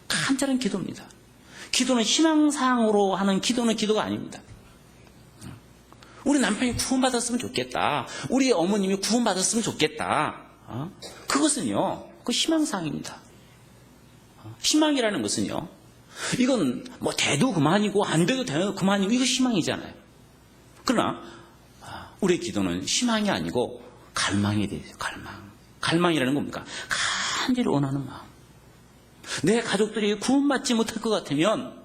간절한 기도입니다. 기도는 희망사항으로 하는 기도는 기도가 아닙니다. 우리 남편이 구원받았으면 좋겠다, 우리 어머님이 구원받았으면 좋겠다, 그것은요, 그 희망사항입니다. 희망이라는 것은요, 이건 뭐 돼도 그만이고 안 돼도 그만이고 이거 희망이잖아요. 그러나 우리의 기도는 희망이 아니고 갈망이 돼요. 갈망이라는 겁니까? 간절히 원하는 마음. 내 가족들이 구원받지 못할 것 같으면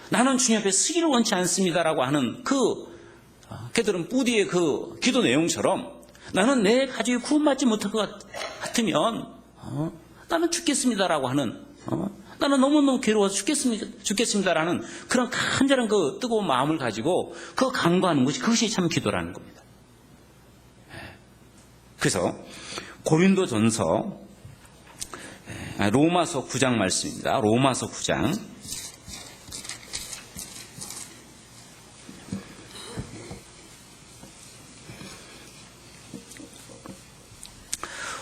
나는 주님 앞에 서기를 원치 않습니다라고 하는 걔들은 뿌디의 그 기도 내용처럼 나는 내 가족이 구원받지 못할 것 같으면 나는 죽겠습니다라고 하는, 나는 너무너무 괴로워서 죽겠습니다라는 그런 간절한 그 뜨거운 마음을 가지고 그 간구하는 것이, 그것이 참 기도라는 겁니다. 그래서 고린도전서 로마서 9장 말씀입니다. 로마서 9장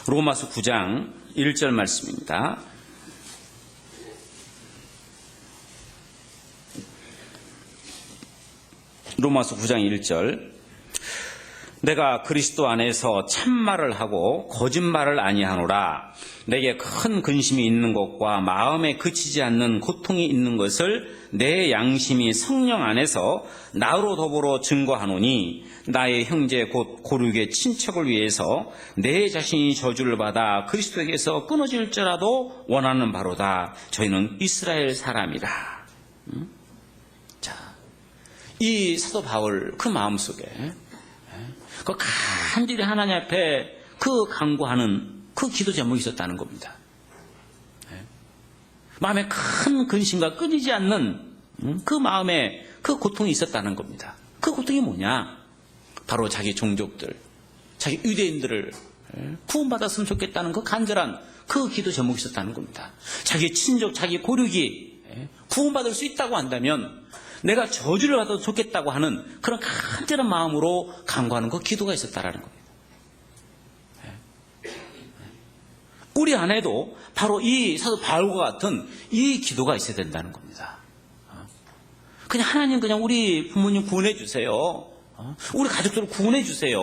로마서 9장 1절 말씀입니다. 로마서 9장 1절. 내가 그리스도 안에서 참말을 하고 거짓말을 아니하노라. 내게 큰 근심이 있는 것과 마음에 그치지 않는 고통이 있는 것을 내 양심이 성령 안에서 나로 더불어 증거하노니, 나의 형제 곧 고륙의 친척을 위해서 내 자신이 저주를 받아 그리스도에게서 끊어질지라도 원하는 바로다. 저희는 이스라엘 사람이라. 자, 이 사도 바울 그 마음속에 그 간절히 하나님 앞에 그 간구하는 그 기도 제목이 있었다는 겁니다. 마음에 큰 근심과 끊이지 않는 그 마음에 그 고통이 있었다는 겁니다. 그 고통이 뭐냐? 바로 자기 종족들, 자기 유대인들을 구원받았으면 좋겠다는 그 간절한 그 기도 제목이 있었다는 겁니다. 자기 친족, 자기 고륙이 구원받을 수 있다고 한다면 내가 저주를 받아도 좋겠다고 하는 그런 간절한 마음으로 간구하는 그 기도가 있었다라는 겁니다. 우리 안에도 바로 이 사도 바울과 같은 이 기도가 있어야 된다는 겁니다. 그냥 하나님 그냥 우리 부모님 구원해 주세요. 우리 가족들을 구원해 주세요.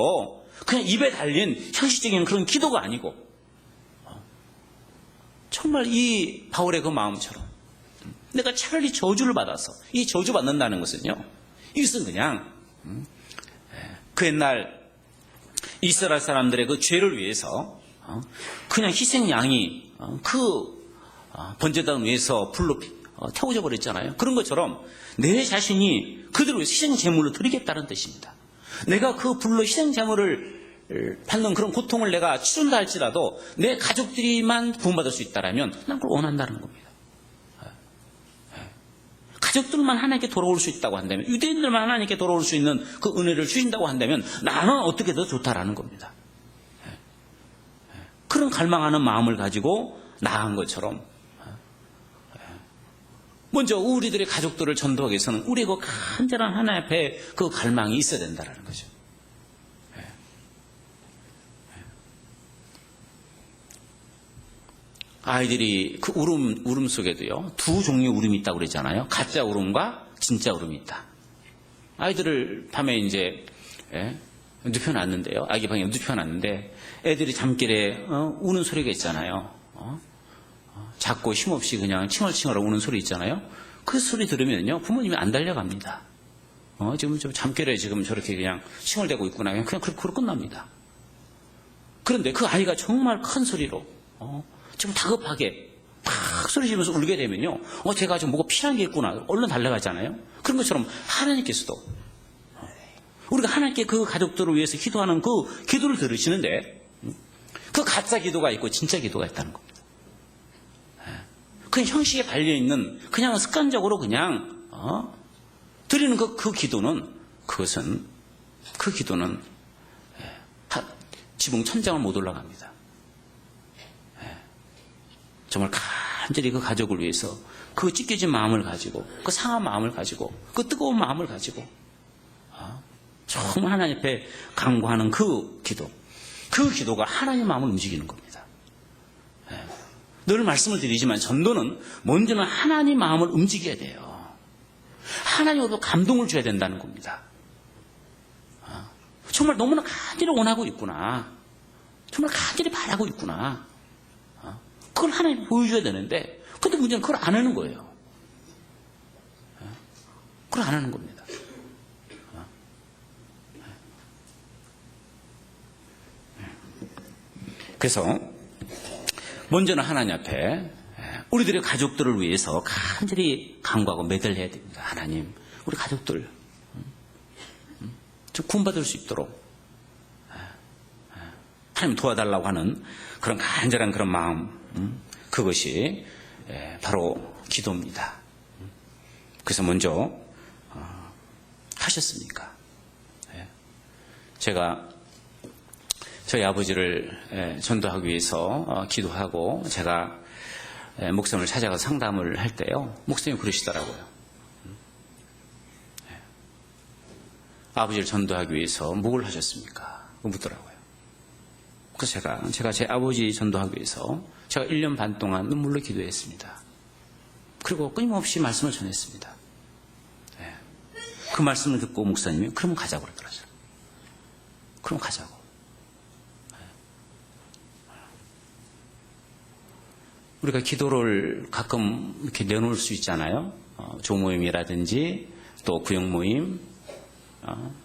그냥 입에 달린 형식적인 그런 기도가 아니고 정말 이 바울의 그 마음처럼 내가 차라리 저주를 받아서, 이 저주 받는다는 것은요, 이것은 그냥 그 옛날 이스라엘 사람들의 그 죄를 위해서 그냥 희생양이 그 번제단 위에서 불로 태워져 버렸잖아요. 그런 것처럼 내 자신이 그들을 위해서 희생 제물로 드리겠다는 뜻입니다. 내가 그 불로 희생 제물을 받는 그런 고통을 내가 치른다 할지라도 내 가족들이만 구원받을 수 있다라면 난 그걸 원한다는 겁니다. 가족들만 하나님께 돌아올 수 있다고 한다면, 유대인들만 하나님께 돌아올 수 있는 그 은혜를 주신다고 한다면 나는 어떻게 더 좋다라는 겁니다. 그런 갈망하는 마음을 가지고 나아간 것처럼 먼저 우리들의 가족들을 전도하기 위해서는 우리의 그 간절한 하나님 앞에 그 갈망이 있어야 된다는 거죠. 아이들이 그 울음 속에도요, 두 종류의 울음이 있다고 그랬잖아요. 가짜 울음과 진짜 울음이 있다. 아이들을 밤에 이제 눕혀놨는데요. 아기 방에 눕혀놨는데 애들이 잠길에 우는 소리가 있잖아요. 작고 힘없이 그냥 칭얼칭얼 우는 소리 있잖아요. 그 소리 들으면요, 부모님이 안 달려갑니다. 지금 저 잠결에 지금 저렇게 그냥 칭얼대고 있구나. 그냥 그렇게 끝납니다. 그런데 그 아이가 정말 큰 소리로 좀 다급하게 팍 소리 지르면서 울게 되면요, 제가 좀 뭐가 필요한 게 있구나, 얼른 달려가잖아요. 그런 것처럼 하나님께서도 우리가 하나님께 그 가족들을 위해서 기도하는 그 기도를 들으시는데 그 가짜 기도가 있고 진짜 기도가 있다는 겁니다. 그냥 형식에 달려있는 그냥 습관적으로 그냥 드리는 그 기도는, 그것은 그 기도는 지붕 천장을 못 올라갑니다. 정말 간절히 그 가족을 위해서 그 찢겨진 마음을 가지고, 그 상한 마음을 가지고, 그 뜨거운 마음을 가지고 정말 하나님 앞에 간구하는 그 기도, 그 기도가 하나님의 마음을 움직이는 겁니다. 늘 말씀을 드리지만 전도는 먼저는 하나님 마음을 움직여야 돼요. 하나님으로 감동을 줘야 된다는 겁니다. 정말 너무나 간절히 원하고 있구나, 정말 간절히 바라고 있구나, 그걸 하나님 보여줘야 되는데, 근데 문제는 그걸 안 하는 거예요. 그걸 안 하는 겁니다. 그래서 먼저는 하나님 앞에 우리들의 가족들을 위해서 간절히 간구하고 매달려야 됩니다. 하나님, 우리 가족들 좀 구원받을 수 있도록 하나님 도와달라고 하는 그런 간절한 그런 마음, 그것이 바로 기도입니다. 그래서 먼저 하셨습니까? 제가 저희 아버지를 전도하기 위해서 기도하고 제가 목사님을 찾아가서 상담을 할 때요, 목사님이 그러시더라고요. 아버지를 전도하기 위해서 뭘 하셨습니까? 묻더라고요. 그래서 제가 제 아버지 전도하기 위해서 제가 1년 반 동안 눈물로 기도했습니다. 그리고 끊임없이 말씀을 전했습니다. 네. 그 말씀을 듣고 목사님이 그럼 가자고 그러더라고요. 그럼 가자고. 네. 우리가 기도를 가끔 이렇게 내놓을 수 있잖아요. 조모임이라든지 또 구역모임,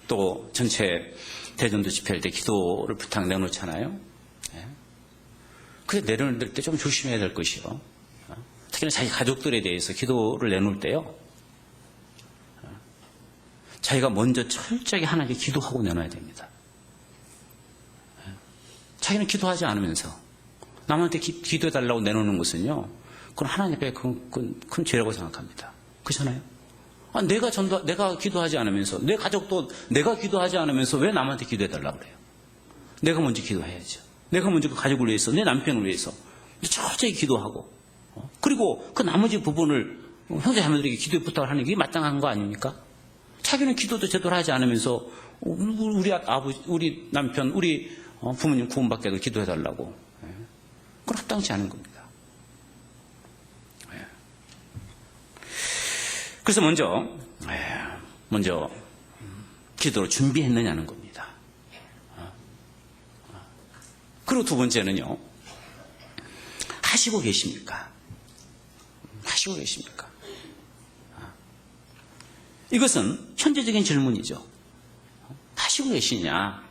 또 전체 대전도 집회할 때 기도를 부탁 내놓잖아요. 네. 그래 내려놓을 때 좀 조심해야 될 것이요. 특히나 자기 가족들에 대해서 기도를 내놓을 때요. 자기가 먼저 철저하게 하나님께 기도하고 내놔야 됩니다. 자기는 기도하지 않으면서 남한테 기도해달라고 내놓는 것은요. 그건 하나님 앞에 큰 죄라고 생각합니다. 그렇잖아요? 내가 기도하지 않으면서 내 가족도 내가 기도하지 않으면서 왜 남한테 기도해달라고 그래요? 내가 먼저 기도해야죠. 내가 먼저 그 가족을 위해서 내 남편을 위해서 철저히 기도하고 그리고 그 나머지 부분을 형제 자매들에게 기도에 부탁을 하는 게 마땅한 거 아닙니까? 자기는 기도도 제대로 하지 않으면서 우리 아버지, 우리 남편, 우리 부모님 구원받게 해도 기도해달라고. 그건 합당치 않은 겁니다. 그래서 먼저 기도로 준비했느냐는 겁니다. 그리고 두 번째는요. 하시고 계십니까? 하시고 계십니까? 이것은 현재적인 질문이죠. 하시고 계시냐?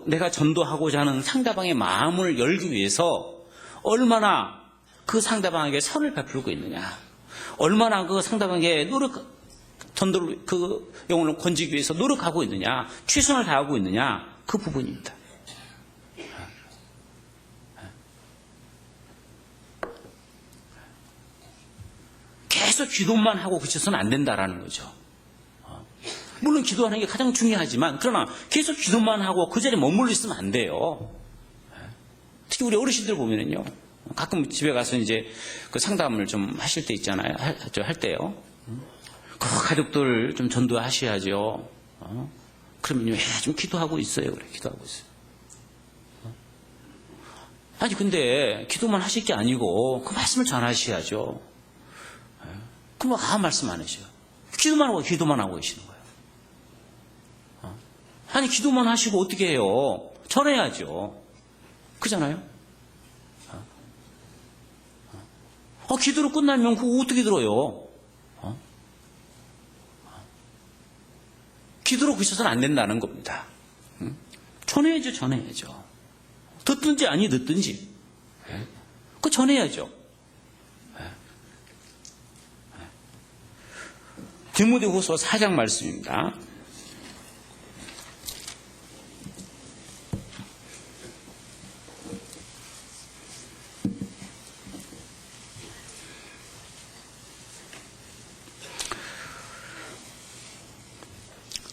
내가 전도하고자 하는 상대방의 마음을 열기 위해서 얼마나 그 상대방에게 선을 베풀고 있느냐? 얼마나 그 상대방에게 전도를, 그 영혼을 건지기 위해서 노력하고 있느냐? 최선을 다하고 있느냐? 그 부분입니다. 계속 기도만 하고 그쳐서는 안 된다라는 거죠. 물론 기도하는 게 가장 중요하지만 그러나 계속 기도만 하고 그 자리에 머물러 있으면 안 돼요. 특히 우리 어르신들 보면은요. 가끔 집에 가서 이제 그 상담을 좀 하실 때 있잖아요. 할 때요. 그 가족들 좀 전도하셔야죠. 그러면요. 좀 기도하고 있어요. 그래, 기도하고 있어요. 아니 근데 기도만 하실 게 아니고 그 말씀을 전하셔야죠. 그럼 말씀 안 하셔요. 기도만 하고 계시는 거예요. 아니 기도만 하시고 어떻게 해요? 전해야죠. 그잖아요. 기도로 끝나면 그거 어떻게 들어요? 기도로 그쳐서는 안 된다는 겁니다. 전해야죠. 듣든지 아니 듣든지 그거 전해야죠. 디모데후서 4장 말씀입니다.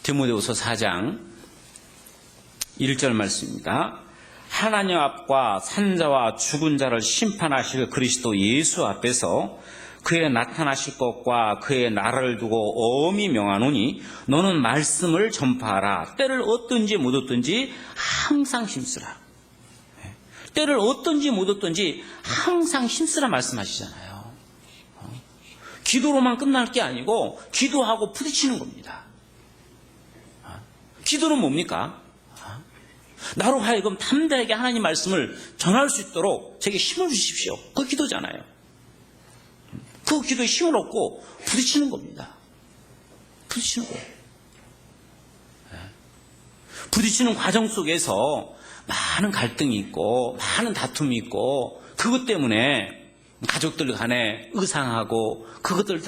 디모데후서 4장 1절 말씀입니다. 하나님 앞과 산자와 죽은 자를 심판하실 그리스도 예수 앞에서 그의 나타나실 것과 그의 나라를 두고 엄히 명하노니 너는 말씀을 전파하라. 때를 얻든지 못 얻든지 항상 힘쓰라. 때를 얻든지 못 얻든지 항상 힘쓰라 말씀하시잖아요. 기도로만 끝날 게 아니고 기도하고 부딪히는 겁니다. 기도는 뭡니까? 나로 하여금 담대하게 하나님 말씀을 전할 수 있도록 제게 힘을 주십시오. 그 기도잖아요. 그 기도에 힘을 얻고 부딪히는 겁니다. 부딪히는 거예요. 부딪히는 과정 속에서 많은 갈등이 있고 많은 다툼이 있고 그것 때문에 가족들 간에 의상하고 그것들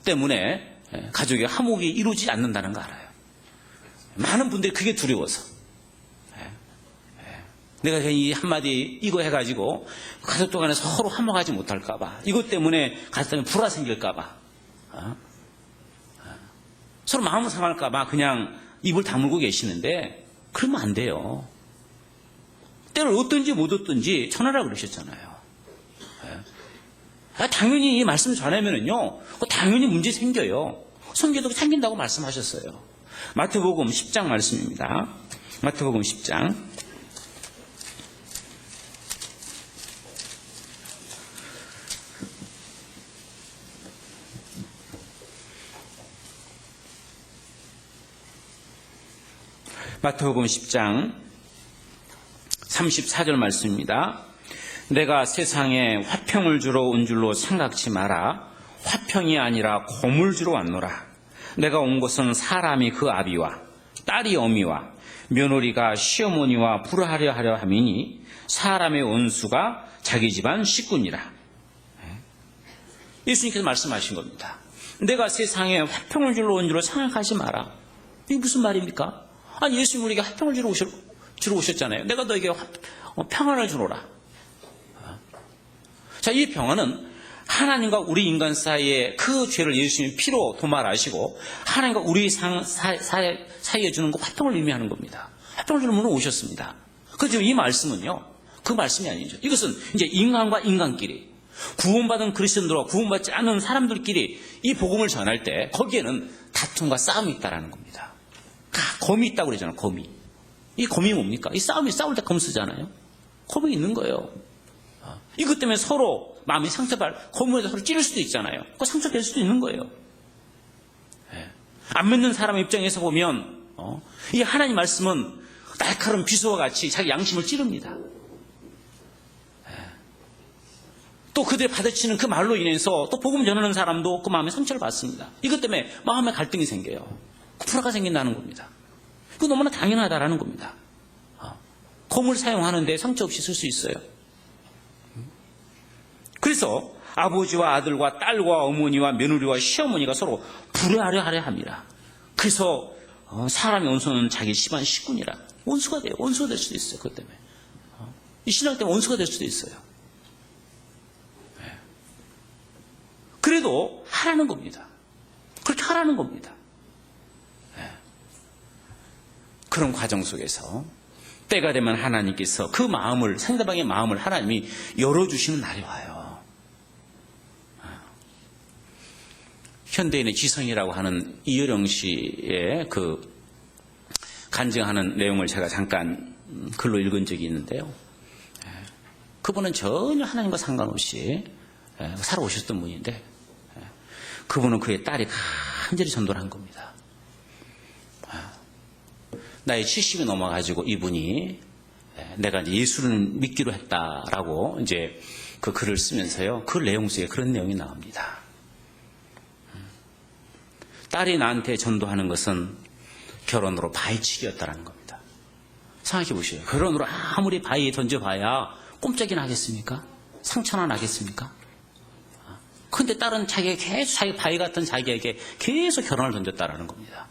때문에 가족의 화목이 이루어지지 않는다는 거 알아요. 많은 분들이 그게 두려워서 내가 이 한마디 이거 해가지고 가족들 간에 서로 화목하지 못할까봐 이것 때문에 가족들 불화 생길까봐 서로 마음을 상할까봐 그냥 입을 다물고 계시는데 그러면 안 돼요. 때를 얻든지 못 얻든지 전하라고 그러셨잖아요. 당연히 이 말씀을 전하면은요 당연히 문제 생겨요. 성경도 생긴다고 말씀하셨어요. 마태복음 10장 말씀입니다. 마태복음 10장 마태복음 10장 34절 말씀입니다. 내가 세상에 화평을 주러 온 줄로 생각지 마라. 화평이 아니라 고물 주러 왔노라. 내가 온 것은 사람이 그 아비와 딸이 어미와 며느리가 시어머니와 불화하려 하려 함이니 사람의 원수가 자기 집안 식구니라. 예수님께서 말씀하신 겁니다. 내가 세상에 화평을 주러 온 줄로 생각하지 마라. 이게 무슨 말입니까? 아니, 예수님 우리에게 화평을 주러 오셨잖아요. 내가 너에게 평안을 주노라. 자, 이 평안은 하나님과 우리 인간 사이에 그 죄를 예수님이 피로 도말하시고 하나님과 우리 사이에 주는 그 화평을 의미하는 겁니다. 화평을 주는 분은 오셨습니다. 그래서 이 말씀은요, 그 말씀이 아니죠. 이것은 이제 인간과 인간끼리, 구원받은 그리스도인들과 구원받지 않은 사람들끼리 이 복음을 전할 때 거기에는 다툼과 싸움이 있다는 겁니다. 검이 있다고 그러잖아요. 검이. 이 검이 뭡니까? 이 싸울 때 검 쓰잖아요. 검이 있는 거예요. 이것 때문에 서로 마음이 상처받을, 검으로 서로 찌를 수도 있잖아요. 그 상처될 수도 있는 거예요. 안 믿는 사람 입장에서 보면 이 하나님 말씀은 날카로운 비수와 같이 자기 양심을 찌릅니다. 또 그들이 받아치는 그 말로 인해서 또 복음 전하는 사람도 그 마음에 상처를 받습니다. 이것 때문에 마음에 갈등이 생겨요. 불화가 생긴다는 겁니다. 그거 너무나 당연하다라는 겁니다. 검을 사용하는데 상처 없이 쓸 수 있어요. 그래서 아버지와 아들과 딸과 어머니와 며느리와 시어머니가 서로 불화하려 하려 합니다. 그래서 사람의 원수는 자기 집안 식구니라. 원수가 돼요. 원수가 될 수도 있어요. 그것 때문에. 이 신앙 때문에 원수가 될 수도 있어요. 그래도 하라는 겁니다. 그렇게 하라는 겁니다. 그런 과정 속에서 때가 되면 하나님께서 그 마음을, 상대방의 마음을 하나님이 열어주시는 날이 와요. 현대인의 지성이라고 하는 이효령 씨의 그 간증하는 내용을 제가 잠깐 글로 읽은 적이 있는데요. 그분은 전혀 하나님과 상관없이 살아오셨던 분인데 그분은 그의 딸이 간절히 전도를 한 겁니다. 나이 70이 넘어가지고 이분이 내가 이제 예수를 믿기로 했다라고 이제 그 글을 쓰면서요. 그 내용 속에 그런 내용이 나옵니다. 딸이 나한테 전도하는 것은 결혼으로 바위치기였다라는 겁니다. 생각해 보세요. 결혼으로 아무리 바위에 던져봐야 꼼짝이나 하겠습니까? 상처나 나겠습니까? 근데 딸은 자기가 계속 자기 바위 같은 자기에게 계속 결혼을 던졌다라는 겁니다.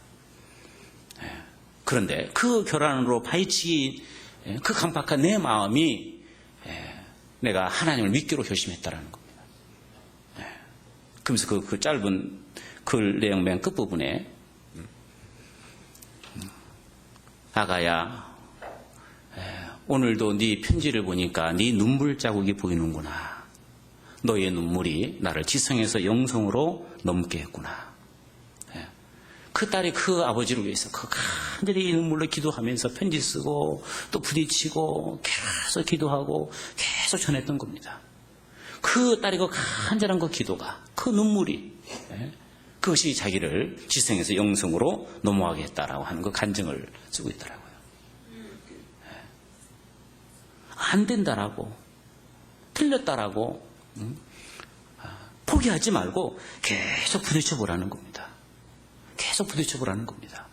그런데 그 결혼으로 바위치기 그 강박한 내 마음이 내가 하나님을 믿기로 결심했다라는 겁니다. 그러면서 그 짧은 글 내용 맨 끝부분에 아가야 오늘도 네 편지를 보니까 네 눈물 자국이 보이는구나. 너의 눈물이 나를 지성에서 영성으로 넘게 했구나. 그 딸이 그 아버지를 위해서 그 간절히 눈물로 기도하면서 편지 쓰고 또 부딪히고 계속 기도하고 계속 전했던 겁니다. 그 딸이 그 간절한 그 기도가, 그 눈물이 그것이 자기를 지성에서 영성으로 넘어가게 했다라고 하는 그 간증을 쓰고 있더라고요. 안 된다라고, 틀렸다라고 포기하지 말고 계속 부딪혀보라는 겁니다. 계속 부딪혀보라는 겁니다.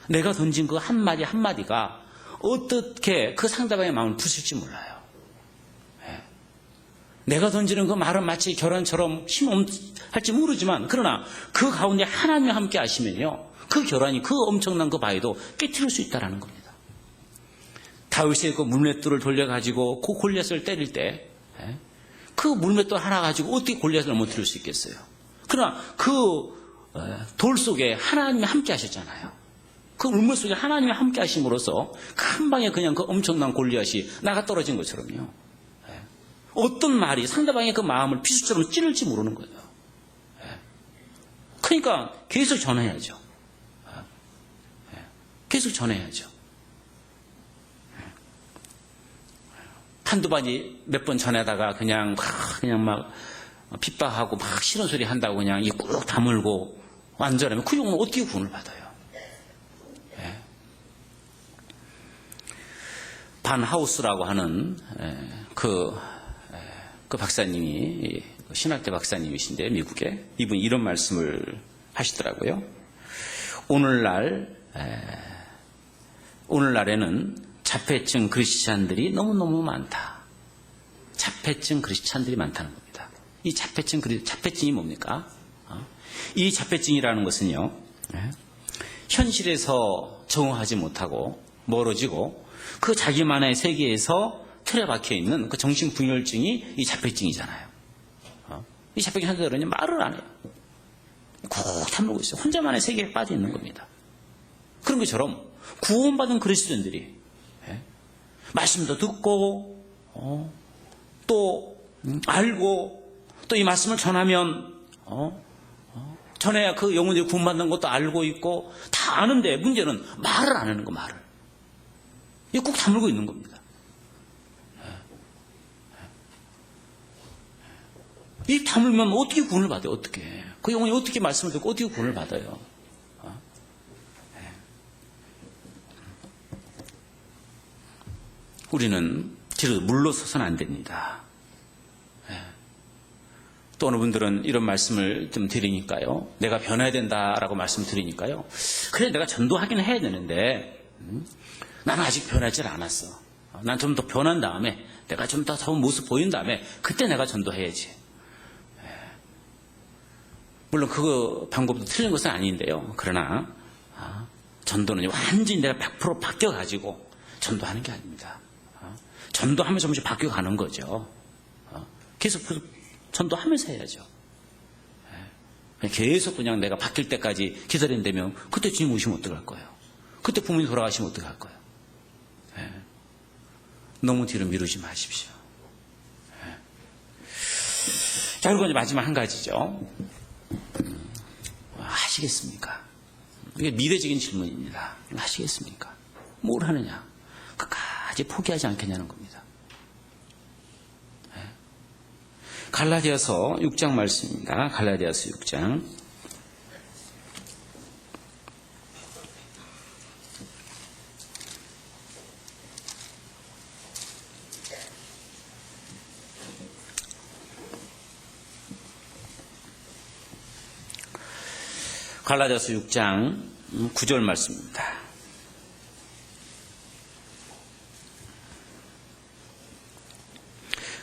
내가 던진 그 한마디 한마디가 어떻게 그 상대방의 마음을 부술지 몰라요. 내가 던지는 그 말은 마치 결혼처럼 힘없할지 모르지만 그러나 그 가운데 하나님이 함께 하시면요. 그 결혼이 그 엄청난 그 바위도 깨트릴 수 있다는 겁니다. 다윗의 그 물맷돌을 돌려가지고 그 골리앗을 때릴 때 그 물맷돌 하나 가지고 어떻게 골리앗을 넘어뜨릴 수 있겠어요. 그러나 그 돌 속에 하나님이 함께 하셨잖아요. 그 물맷 속에 하나님이 함께 하심으로써 한 방에 그냥 그 엄청난 골리앗이 나가 떨어진 것처럼요. 어떤 말이 상대방의 그 마음을 비수처럼 찌를지 모르는 거예요. 그러니까 계속 전해야죠. 계속 전해야죠. 한두 번이 몇 번 전하다가 그냥 막 핍박하고 막 싫은 소리 한다고 그냥 이 꾹 다물고 완전하면 그 영혼은 어떻게 구원을 받아요? 반 하우스라고 하는 그 박사님이 신학대 박사님이신데 미국에 이분이 이런 말씀을 하시더라고요. 오늘날에는 자폐증 크리스찬들이 너무너무 많다. 자폐증 크리스찬들이 많다는 겁니다. 이 자폐증이 뭡니까? 이 자폐증이라는 것은요, 현실에서 적응하지 못하고 멀어지고 그 자기만의 세계에서 틀에 박혀 있는 그 정신분열증이 이 자폐증이잖아요. 이 자폐증 환자들은 말을 안 해요. 꼭 다물고 있어요. 혼자만의 세계에 빠져 있는 겁니다. 그런 것처럼 구원받은 그리스도인들이 말씀도 듣고 또 알고 또 이 말씀을 전하면 전해야 그 영혼들이 구원받는 것도 알고 있고 다 아는데 문제는 말을 안 하는 거, 말을. 이거 꼭 다물고 있는 겁니다. 이 다물면 어떻게 구원을 받아요? 어떻게? 그 영혼이 어떻게 말씀을 듣고 어떻게 구원을 받아요? 우리는 뒤로 물러서서는 안 됩니다. 또 어느 분들은 이런 말씀을 좀 드리니까요. 내가 변해야 된다라고 말씀드리니까요. 그래, 내가 전도하긴 해야 되는데 나는 아직 변하지 않았어. 난 좀 더 변한 다음에 내가 좀 더 좋은 모습 보인 다음에 그때 내가 전도해야지. 물론 그 방법도 틀린 것은 아닌데요. 그러나 전도는 완전히 내가 100% 바뀌어가지고 전도하는 게 아닙니다. 전도하면서 조금씩 바뀌어가는 거죠. 계속 전도하면서 해야죠. 계속 그냥 내가 바뀔 때까지 기다린다면 그때 주님 오시면 어떡할 거예요? 그때 부모님 돌아가시면 어떡할 거예요? 너무 뒤로 미루지 마십시오. 자, 그리고 이제 마지막 한 가지죠. 하시겠습니까? 이게 미래적인 질문입니다. 하시겠습니까? 뭘 하느냐? 끝까지 포기하지 않겠냐는 겁니다. 갈라디아서 6장 말씀입니다. 갈라디아서 6장. 갈라디아서 6장 9절 말씀입니다.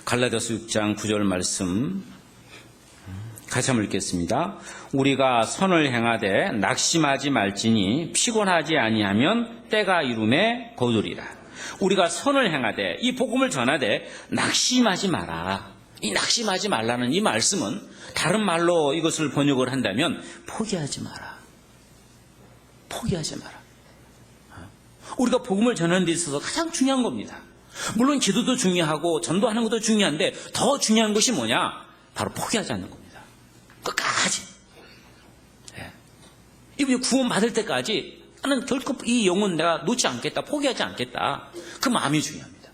갈라디아서 6장 9절 말씀 같이 한번 읽겠습니다. 우리가 선을 행하되 낙심하지 말지니 피곤하지 아니하면 때가 이름에 거두리라. 우리가 선을 행하되 이 복음을 전하되 낙심하지 마라. 이 낙심하지 말라는 이 말씀은 다른 말로 이것을 번역을 한다면 포기하지 마라. 포기하지 마라. 우리가 복음을 전하는 데 있어서 가장 중요한 겁니다. 물론 기도도 중요하고 전도하는 것도 중요한데 더 중요한 것이 뭐냐? 바로 포기하지 않는 겁니다. 끝까지. 이분이 구원받을 때까지 나는 결코 이 영혼 내가 놓지 않겠다, 포기하지 않겠다. 그 마음이 중요합니다.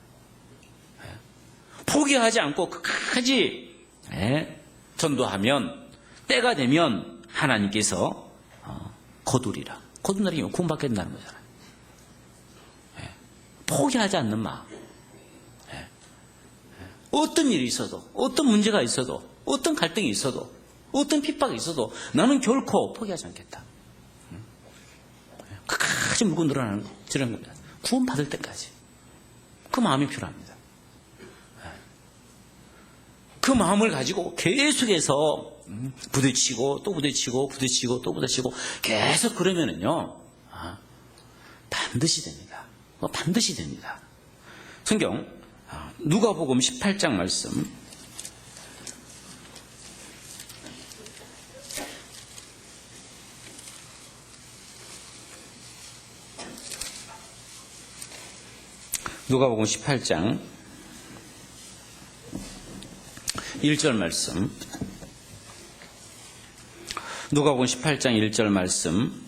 포기하지 않고 끝까지 전도하면 때가 되면 하나님께서 거두리라. 거둔다는 게 구원받게 된다는 거잖아요. 포기하지 않는 마음. 어떤 일이 있어도, 어떤 문제가 있어도, 어떤 갈등이 있어도, 어떤 핍박이 있어도 나는 결코 포기하지 않겠다. 끝까지 물고 늘어나는 겁니다. 구원받을 때까지. 그 마음이 필요합니다. 그 마음을 가지고 계속해서 부딪히고 또 부딪히고 부딪히고 또 부딪히고 계속 그러면은요, 반드시 됩니다. 반드시 됩니다. 성경 누가복음 18장 말씀. 누가복음 18장 1절 말씀. 누가복음 18장 1절 말씀.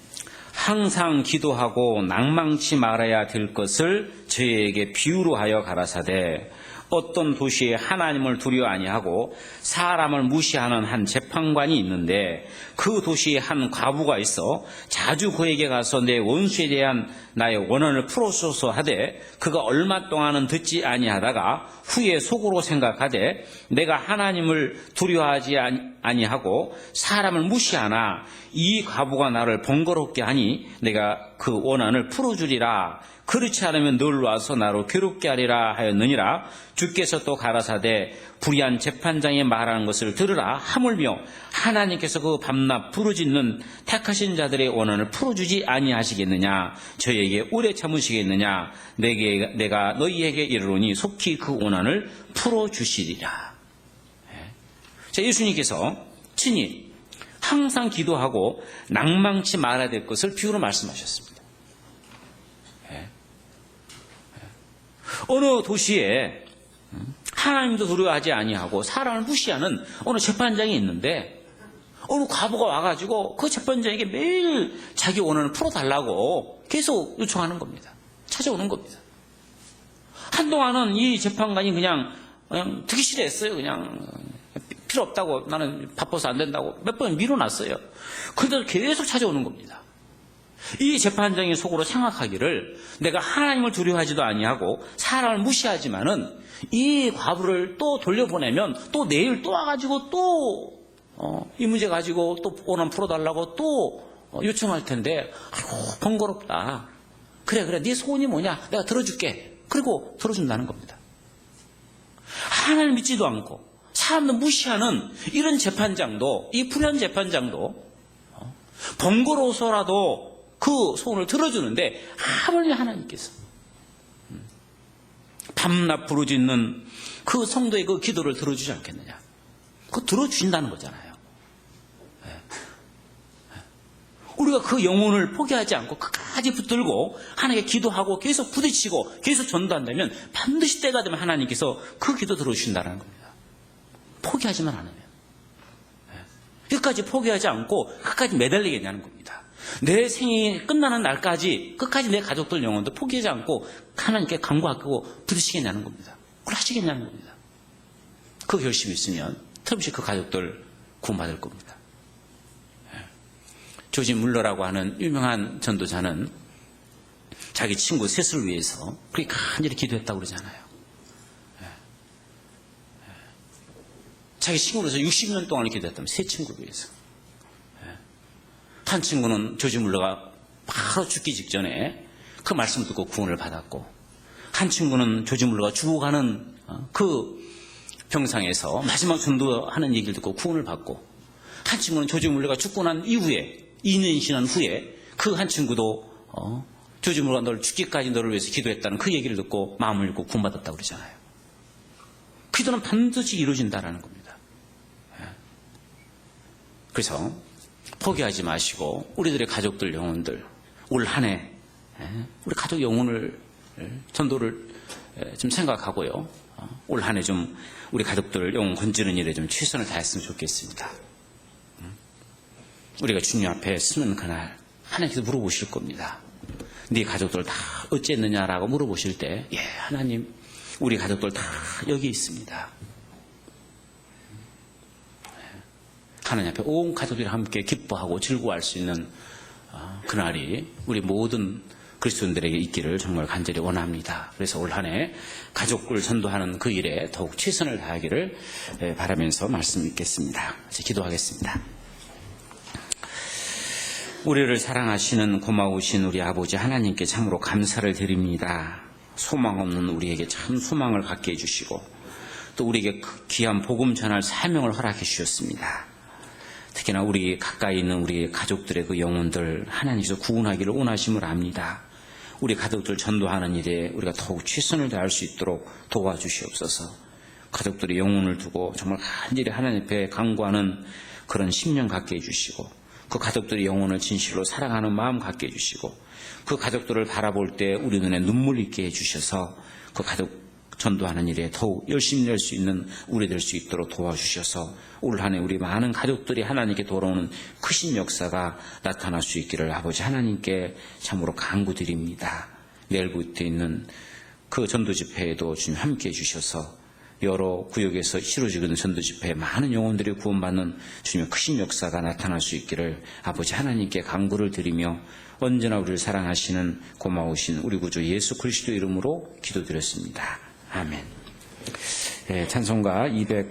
항상 기도하고 낭망치 말아야 될 것을 저희에게 비유로 하여 가라사대 어떤 도시에 하나님을 두려워 아니하고 사람을 무시하는 한 재판관이 있는데 그 도시에 한 과부가 있어 자주 그에게 가서 내 원수에 대한 나의 원한을 풀어소서 하되 그가 얼마 동안은 듣지 아니하다가 후에 속으로 생각하되 내가 하나님을 두려워하지 아니하고 사람을 무시하나 이 과부가 나를 번거롭게 하니 내가 그 원한을 풀어주리라. 그렇지 않으면 늘 와서 나로 괴롭게 하리라 하였느니라. 주께서 또 가라사대 불의한 재판장이 말하는 것을 들으라. 하물며 하나님께서 그 밤낮 부르짖는 택하신 자들의 원한을 풀어주지 아니하시겠느냐. 저에게 오래 참으시겠느냐. 내가 너희에게 이르노니 속히 그 원한을 풀어주시리라. 자, 예수님께서 친히 항상 기도하고 낭망치 말아야 될 것을 비유로 말씀하셨습니다. 어느 도시에 하나님도 두려워하지 아니하고 사람을 무시하는 어느 재판장이 있는데 어느 과부가 와가지고 그 재판장에게 매일 자기 원한을 풀어달라고 계속 요청하는 겁니다. 찾아오는 겁니다. 한동안은 이 재판관이 그냥 듣기 싫어했어요. 그냥 필요 없다고, 나는 바빠서 안 된다고 몇 번 미뤄놨어요. 그런데 계속 찾아오는 겁니다. 이 재판장이 속으로 생각하기를 내가 하나님을 두려워하지도 아니하고 사람을 무시하지만은 이 과부를 또 돌려보내면 또 내일 또 와가지고 또 이 문제 가지고 또 원한 풀어달라고 또 요청할 텐데 아이고 번거롭다. 그래 네 소원이 뭐냐, 내가 들어줄게. 그리고 들어준다는 겁니다. 하나님을 믿지도 않고 사람들 무시하는 이런 재판장도, 이 불의한 재판장도 번거로워서라도 그 소원을 들어주는데 하물며 하나님께서 밤낮 부르짖는 그 성도의 그 기도를 들어주지 않겠느냐. 그거 들어주신다는 거잖아요. 우리가 그 영혼을 포기하지 않고 끝까지 붙들고 하나님께 기도하고 계속 부딪히고 계속 전도한다면 반드시 때가 되면 하나님께서 그 기도 들어주신다는 겁니다. 포기하지만 않으면. 끝까지 포기하지 않고 끝까지 매달리겠냐는 겁니다. 내 생이 끝나는 날까지 끝까지 내 가족들 영혼도 포기하지 않고 하나님께 간구하고 부딪히겠냐는 겁니다. 그걸 하시겠냐는 겁니다. 그 결심이 있으면 틀림없이 그 가족들 구원받을 겁니다. 조지 물러라고 하는 유명한 전도자는 자기 친구 셋을 위해서 그렇게 간절히 기도했다고 그러잖아요. 자기 친구로서 60년 동안 기도했다면 세 친구를 위해서. 한 친구는 조지 물러가 바로 죽기 직전에 그 말씀을 듣고 구원을 받았고, 한 친구는 조지 물러가 죽어가는 그 병상에서 마지막 전도하는 얘기를 듣고 구원을 받고, 한 친구는 조지 물러가 죽고 난 이후에 2년 지난 후에 그 한 친구도 조지 물러가 널 죽기까지 너를 위해서 기도했다는 그 얘기를 듣고 마음을 읽고 구원받았다고 그러잖아요. 기도는 반드시 이루어진다는 겁니다. 그래서 포기하지 마시고 우리들의 가족들 영혼들 올 한 해 우리 가족 영혼을 전도를 좀 생각하고요. 올 한 해 좀 우리 가족들 영혼 건지는 일에 좀 최선을 다했으면 좋겠습니다. 우리가 주님 앞에 서는 그날 하나님께서 물어보실 겁니다. 네 가족들 다 어찌했느냐라고 물어보실 때, 예, 하나님 우리 가족들 다 여기 있습니다. 하나님 앞에 온 가족들이 함께 기뻐하고 즐거워할 수 있는 그날이 우리 모든 그리스도인들에게 있기를 정말 간절히 원합니다. 그래서 올 한 해 가족을 전도하는 그 일에 더욱 최선을 다하기를 바라면서 말씀 읽겠습니다. 이제 기도하겠습니다. 우리를 사랑하시는 고마우신 우리 아버지 하나님께 참으로 감사를 드립니다. 소망 없는 우리에게 참 소망을 갖게 해주시고 또 우리에게 귀한 복음 전할 사명을 허락해 주셨습니다. 특히나 우리 가까이 있는 우리 가족들의 그 영혼들 하나님께서 구원하기를 원하심을 압니다. 우리 가족들 전도하는 일에 우리가 더욱 최선을 다할 수 있도록 도와주시옵소서. 가족들의 영혼을 두고 정말 간절히 하나님 앞에 간구하는 그런 심령 갖게 해주시고 그 가족들의 영혼을 진실로 사랑하는 마음 갖게 해주시고 그 가족들을 바라볼 때 우리 눈에 눈물 있게 해주셔서 그 가족 전도하는 일에 더욱 열심히 낼 수 있는 우리 될 수 있도록 도와주셔서 올 한 해 우리 많은 가족들이 하나님께 돌아오는 크신 역사가 나타날 수 있기를 아버지 하나님께 참으로 간구드립니다. 내일부터 있는 그 전도 집회에도 주님 함께 해주셔서 여러 구역에서 이루어지는 전도집회에 많은 영혼들이 구원받는 주님의 크신 역사가 나타날 수 있기를 아버지 하나님께 간구를 드리며 언제나 우리를 사랑하시는 고마우신 우리 구주 예수 그리스도 이름으로 기도드렸습니다. 아멘. 찬송가